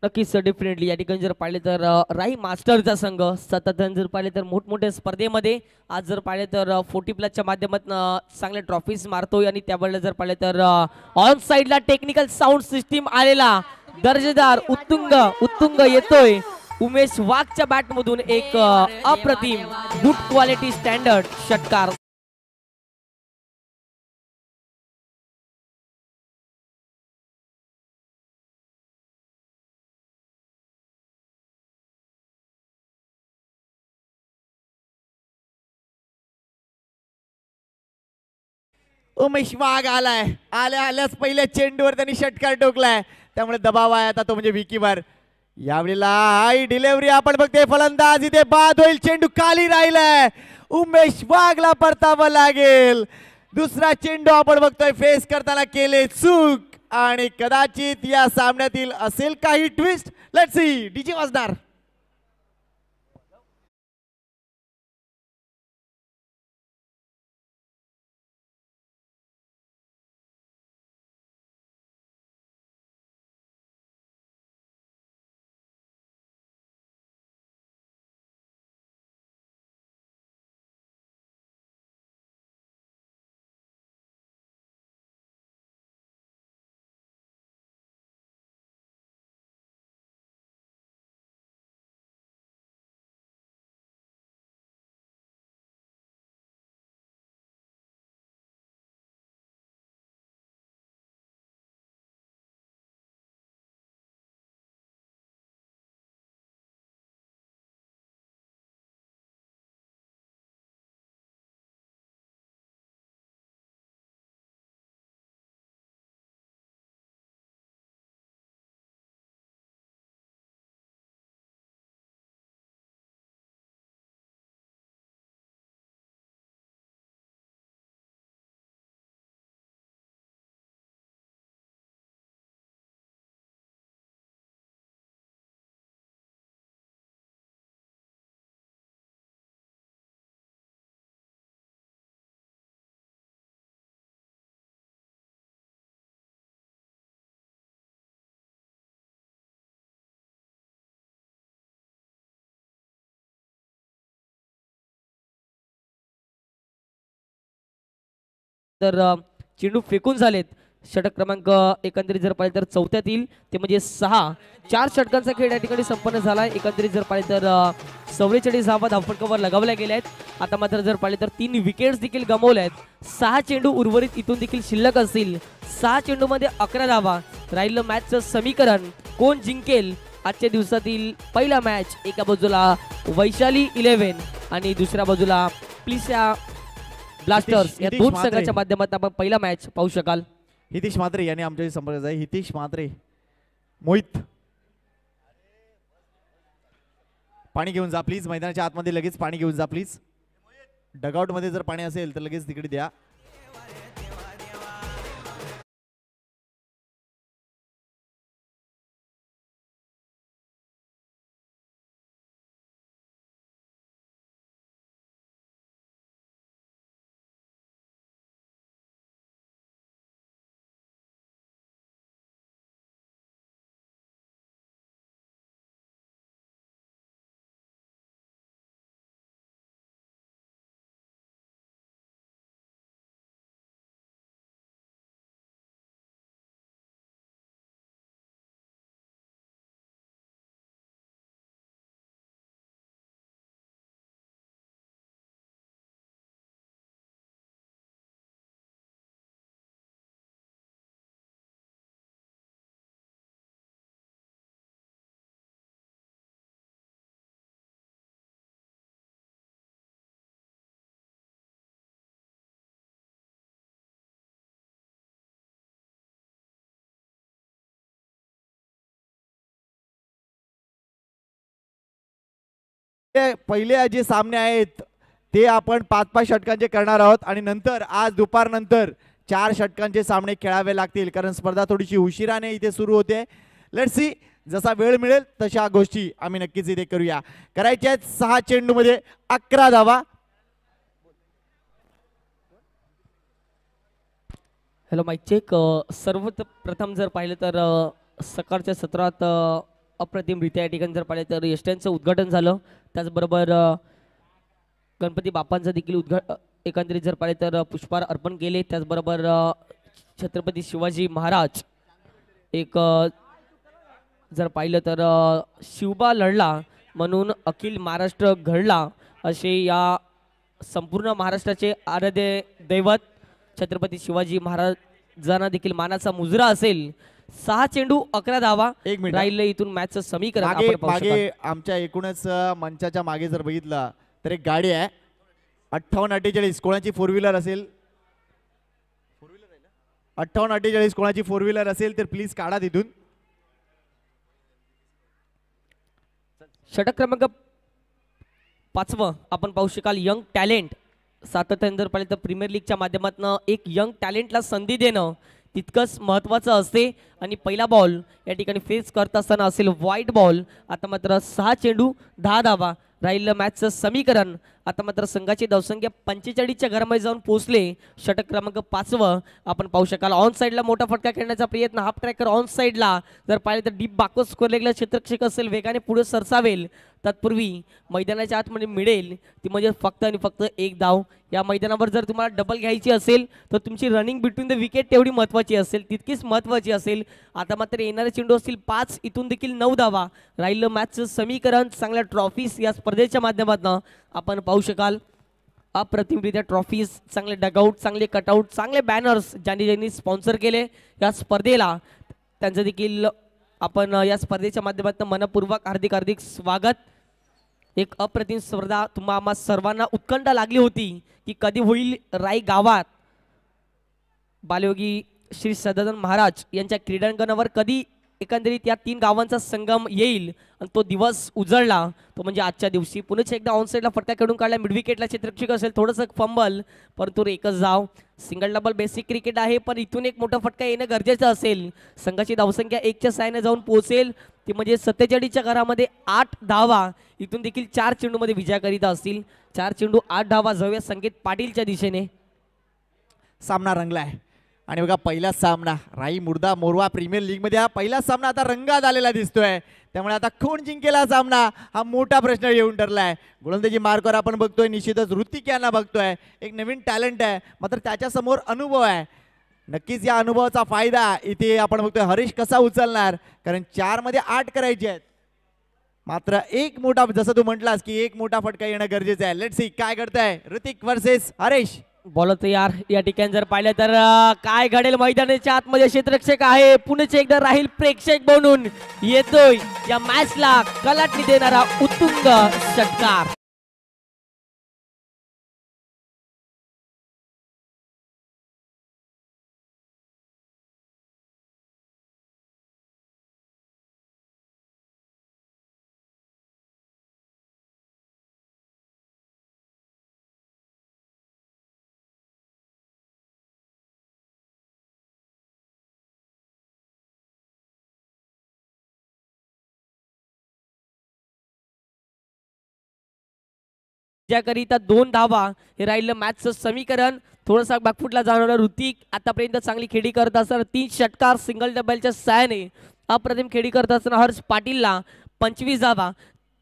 नक्कीच डेफिनेटली या ठिकाणी जर पाहिले तर राही मास्टरचा संघ सतत जर पाहिले तर मोठमोठ्या स्पर्धेमध्ये आज जर पाहिले तर 40+ माध्यमातून चांगले ट्रॉफीज मारतोय आणि त्यावेळेला जर पाहिले तर ऑन साईडला टेक्निकल साऊंड सिस्टीम आलेला दर्जेदार उत्तुंग येतोय. उमेश वाघच्या बॅटमधून एक अप्रतिम गुड क्वालिटी स्टँडर्ड षटकार उमेश वाघ आलाय, आल्याच पहिल्या चेंडूवर त्यांनी षटकार टोकलाय, त्यामुळे दबाव आहे आता तो म्हणजे विकीवर. यावेळेला हाई डिलिव्हरी आपण बघते, फलंदाज इथे बाद होईल, चेंडू खाली राहिलाय, उमेश वाघला परतावं लागेल. दुसरा चेंडू आपण बघतोय फेस करताना केले चूक आणि कदाचित या सामन्यातील असेल काही ट्विस्ट. लेट्स सी, डीजे वाजणार. तर चेंडू फेकून झालेत. षटक क्रमांक एकंदरीत जर पाहिले तर चौथ्यात येईल, ते म्हणजे 6. 4 षटकांचा खेळ या ठिकाणी संपन्न झालाय. एकंदरीत जर पाहिले तर 44 धावा धावफटकावर लगावल्या गेल्या आहेत. आता मात्र जर पाहिले तर 3 विकेट्स देखील गमावल्या आहेत. 6 चेंडू उर्वरित इथून देखील शिल्लक असतील. 6 चेंडू मध्ये 11 धावा. राहिलं मॅचचं समीकरण, कोण जिंकेल आजच्या दिवसातील पहिला मॅच. एका बाजूला वैशाली 11 आणि दुसऱ्या बाजूला प्लिसा ब्लास्टर्स, या दोन संघाच्या माध्यमातून आपण पहिला मॅच पाहू शकाल. हितेश म्हात्रे यांनी आमच्याशी संपर्क आहे. हितेश म्हात्रे, मोहित पाणी घेऊन जा प्लीज, मैदानाच्या आतमध्ये लगेच पाणी घेऊन जा प्लीज. डगआउट मध्ये जर पाणी असेल तर लगेच तिकडे द्या. पहिले जे सामने आहेत ते आपण 5-5 षटकांचे करणार आहोत आणि नंतर आज दुपारनंतर 4 षटकांचे सामने खेळावे लागतील, कारण स्पर्धा थोडीशी उशिराने इथे सुरू होते. लेट्स सी, जसा वेळ मिळेल तशा गोष्टी आम्ही नक्कीच इथे करूया. करायच्या आहेत 6 चेंडू मध्ये 11 धावा. Hello mic check. सर्वप्रथम जर पाहिलं तर सकाळच्या सत्रात अप्रतिमरित्या या ठिकाणी जर पाहिलं तर यष्ट्यांचं उद्घाटन झालं. त्याचबरोबर गणपती बाप्पांचं देखील एकंदरीत जर पाहिले तर पुष्पहार अर्पण केले. त्याचबरोबर छत्रपती शिवाजी महाराज एक जर पाहिलं तर शिवबा लढला म्हणून अखिल महाराष्ट्र घडला, असे या संपूर्ण महाराष्ट्राचे आराध्य दैवत छत्रपती शिवाजी महाराजांना देखील मानाचा मुजरा असेल. 6 चेंडू 11 धावा. एक मिनिट राहिलं इथून मॅचचं समीकरण. मागे आमच्या एकूणच मंचाच्या मागे जर बघितलं तर एक गाडी आहे 5848. कोणाची 4 व्हीलर असेल? 58-48 कोणाची फोर व्हीलर असेल तर प्लीज काढा तिथून. षटक क्रमांक 5 आपण पाहू शकाल यंग टॅलेंट. सातत्याने जर पाहिलं तर प्रीमियर लीगच्या माध्यमातून एक यंग टॅलेंटला संधी देणं तितकंच महत्त्वाचं असते. आणि पहिला बॉल या ठिकाणी फेस करत असताना असेल व्हाईट बॉल. आता मात्र 6 चेंडू 10 धावा राहिलं मॅचचं समीकरण. आता मात्र संघाची धावसंख्या 45च्या घरामध्ये जाऊन पोहोचले. षटक क्रमांक 5 आपण पाहू शकाल ऑन साईडला मोठा फटका खेळण्याचा प्रयत्न. हाफ ट्रॅकर ऑन साईडला जर पाहिलं तर डीप बाकोस स्कोर लेगला क्षेत्ररक्षक असेल वेगाने पुढे सरसावेल. तत्पूर्वी मैदानाच्या आतमध्ये मिळेल ती म्हणजे फक्त आणि फक्त एक धाव. या मैदानावर जर तुम्हाला डबल घ्यायची असेल तर तुमची रनिंग बिटवीन द विकेट तेवढी महत्त्वाची असेल, तितकीच महत्त्वाची असेल. आता मात्र येणारे चेंडू असतील 5, इथून देखील 9 धावा राहिलं मॅचचं समीकरण. चांगल्या ट्रॉफीज या स्पर्धेच्या माध्यमातून आपण पाहू शकाल. अप्रतिमरित्या ट्रॉफीज, चांगले डगआउट, चांगले कटआउट, चांगले बॅनर्स ज्यांनी स्पॉन्सर केले या स्पर्धेला त्यांचं देखील आपण या स्पर्धेच्या माध्यमातून मनपूर्वक हार्दिक हार्दिक स्वागत. एक अप्रतिम स्पर्धा तुम्हा सर्वांना उत्कंठा लागली होती की कधी होईल राई गावात बालयोगी श्री सदानंद महाराज यांच्या क्रीडांगणावर कधी एकंदरीत या 3 गावांचा संगम येईल आणि तो दिवस उजळला. तो म्हणजे आजच्या दिवशी. पुन्हा एकदा ऑनसाईडला फटका खेळून काढला. मिड विकेटला क्षेत्ररक्षक असेल, थोडंसं फंबल, परंतु एकच धाव. सिंगल डबल बेसिक क्रिकेट आहे पण इथून एक मोठा फटका येणं गरजेचं असेल. संघाची धावसंख्या 1च्या साहाय्याने जाऊन पोहोचेल ती म्हणजे 47च्या घरामध्ये 8 धावा. इथून देखील 4 चेंडूमध्ये विजय करीत असतील. 4 चेंडू 8 धावा. जाऊया संकेत पाटीलच्या दिशेने. सामना रंगलाय आणि बघा पहिला सामना राई मुर्दा मोरवा प्रीमियर लीग मध्ये हा पहिला सामना आता रंगात आलेला दिसतोय. त्यामुळे आता कोण जिंकेला सामना हा मोठा प्रश्न येऊन ठरलाय. गोलंदाजी मार्कवर आपण बघतोय निश्चितच ऋतिक यांना बघतोय. एक नवीन टॅलेंट आहे मात्र त्याच्या समोर अनुभव आहे. नक्कीच या अनुभवाचा फायदा इथे आपण बघतोय हरीश कसा उचलणार, कारण 4 मध्ये 8 करायचे आहेत. मात्र एक मोठा, जसं तू म्हटलास की एक मोठा फटका येणं गरजेचं आहे. लेट्स सी काय करताय ऋतिक वर्सेस हरीश. बॉल तयार. या ठिकाणी जर पाहिलं तर काय घडेल मैदानाच्या आतमध्ये क्षेत्ररक्षक आहे. पुन्हा एकदा राहील प्रेक्षक बनून येतोय या मॅचला कलाटणी देणारा उत्तुंग षटकार. ज्याकरिता 2 धावा हे राहिलं मॅचचं समीकरण. थोडंसं बॅकफुटला जाणारा ऋतिक आतापर्यंत चांगली खेळी करत असताना 3 षटकार सिंगल डबलच्या सहाय्याने अप्रतिम खेळी करत असताना हर्ष पाटीलला 25 धावा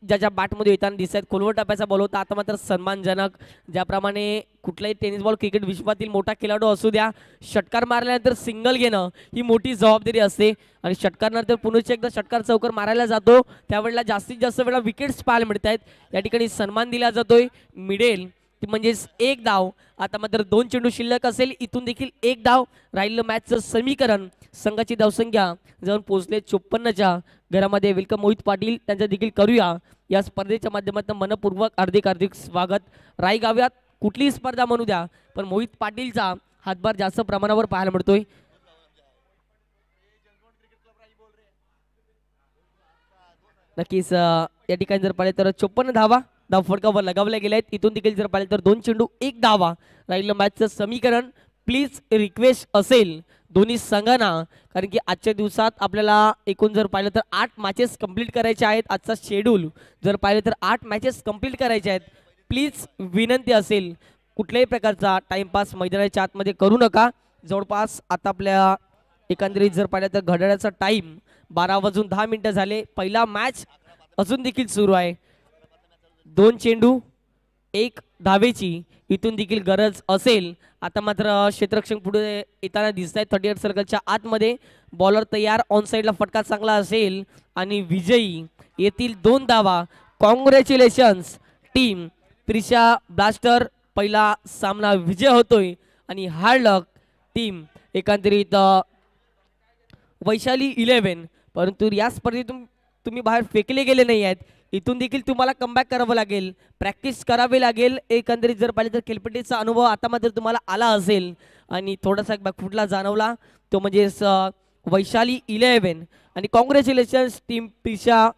ज्याच्या बॅटमध्ये येताना दिसत. खोलवर टप्प्याचा बॉल होता. आता मात्र सन्मानजनक. ज्याप्रमाणे कुठलाही टेनिस बॉल क्रिकेट विश्वातील मोठा खेळाडू असू द्या, षटकार मारल्यानंतर सिंगल घेणं ही मोठी जबाबदारी असते. आणि षटकारनंतर पुन्हा एकदा षटकार चौकर मारायला जातो त्यावेळेला जास्तीत जास्त वेळा विकेट्स पाहायला मिळत आहेत. या ठिकाणी सन्मान दिला जातोय. मिडेल ती म्हणजेच 1 धाव. आता मात्र 2 चेंडू शिल्लक असेल. इथून देखील 1 धाव राहिलं मॅचचं समीकरण. संघाची धावसंख्या जाऊन पोहोचले 54च्या घरामध्ये. वेलकम मोहित पाटील त्यांचं देखील करूया या स्पर्धेच्या माध्यमातून मनपूर्वक हार्दिक हार्दिक स्वागत. राई गावात कुठलीही स्पर्धा म्हणू द्या पण मोहित पाटीलचा हातभार जास्त प्रमाणावर पाहायला मिळतोय. नक्कीच या ठिकाणी जर पाहिले तर 54 धावा धावफटकावर लगावल्या गेल्या आहेत. इथून देखील जर पाहिले तर 2 चेंडू 1 धावा राहिलं मॅचचं समीकरण. प्लीज रिक्वेस्ट असेल दोन्ही संघांना, कारण की आजच्या दिवसात आपल्याला एकूण जर पाहिलं तर 8 मॅचेस कंप्लीट करायचे आहेत. आजचा शेड्यूल जर पाहिलं तर 8 मॅचेस कंप्लीट करायचे आहेत. प्लीज विनंती असेल कुठल्याही प्रकारचा टाइमपास मैदानाच्या आतमध्ये करू नका. जवळपास आता आपल्या एकंदरीत जर पाहिलं तर घड्याळाचा टाइम 12:10 झाले. पहिला मॅच अजून देखील सुरू आहे. 2 चेंडू 1 धावेची इथून देखील गरज असेल. आता मात्र क्षेत्ररक्षक पुढे येताना दिसत आहेत 38 सर्कलच्या आतमध्ये. बॉलर तयार. ऑन साईडला फटका चांगला असेल आणि विजयी येथील 2 धावा. Congratulations team Prisha blaster. पहिला सामना विजय होतोय आणि हार्ड लक टीम एकंदरीत वैशाली 11. परंतु या स्पर्धेतून तुम्ही बाहेर फेकले गेले नाही आहेत. इथून देखील तुम्हाला कमबॅक करावं लागेल, प्रॅक्टिस करावी लागेल. एकंदरीत जर पाहिलं तर खेळपट्टीचा अनुभव आता मात्र तुम्हाला आला असेल आणि थोडासा एक बॅकफुटला जाणवला तो म्हणजे वैशाली 11. आणि कॉंग्रॅच्युलेशन्स टीम पिशा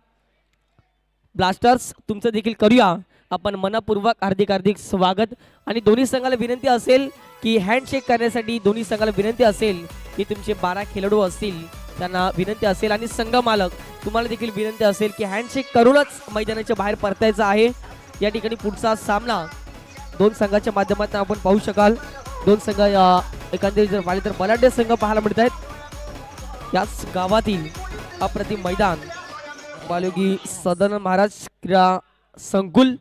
ब्लास्टर्स, तुमचं देखील करूया आपण मनपूर्वक हार्दिक हार्दिक स्वागत. आणि दोन्ही संघाला विनंती असेल की हँडशेक करण्यासाठी दोन्ही संघाला विनंती असेल की तुमचे 12 खेळाडू असतील त्यांना विनंती असेल आणि संघ मालक तुम्हाला देखील विनंती असेल की हँडशेक करूनच मैदानाच्या बाहेर परतायचं आहे. या ठिकाणी पुढचा सामना दोन संघाच्या माध्यमातून आपण पाहू शकाल. दोन संघ एकंदरीत जर पाहिले तर बलाढ्य संघ पाहायला मिळत आहेत. याच गावातील अप्रतिम मैदान बालोगी सदन महाराज क्रीडा संकुल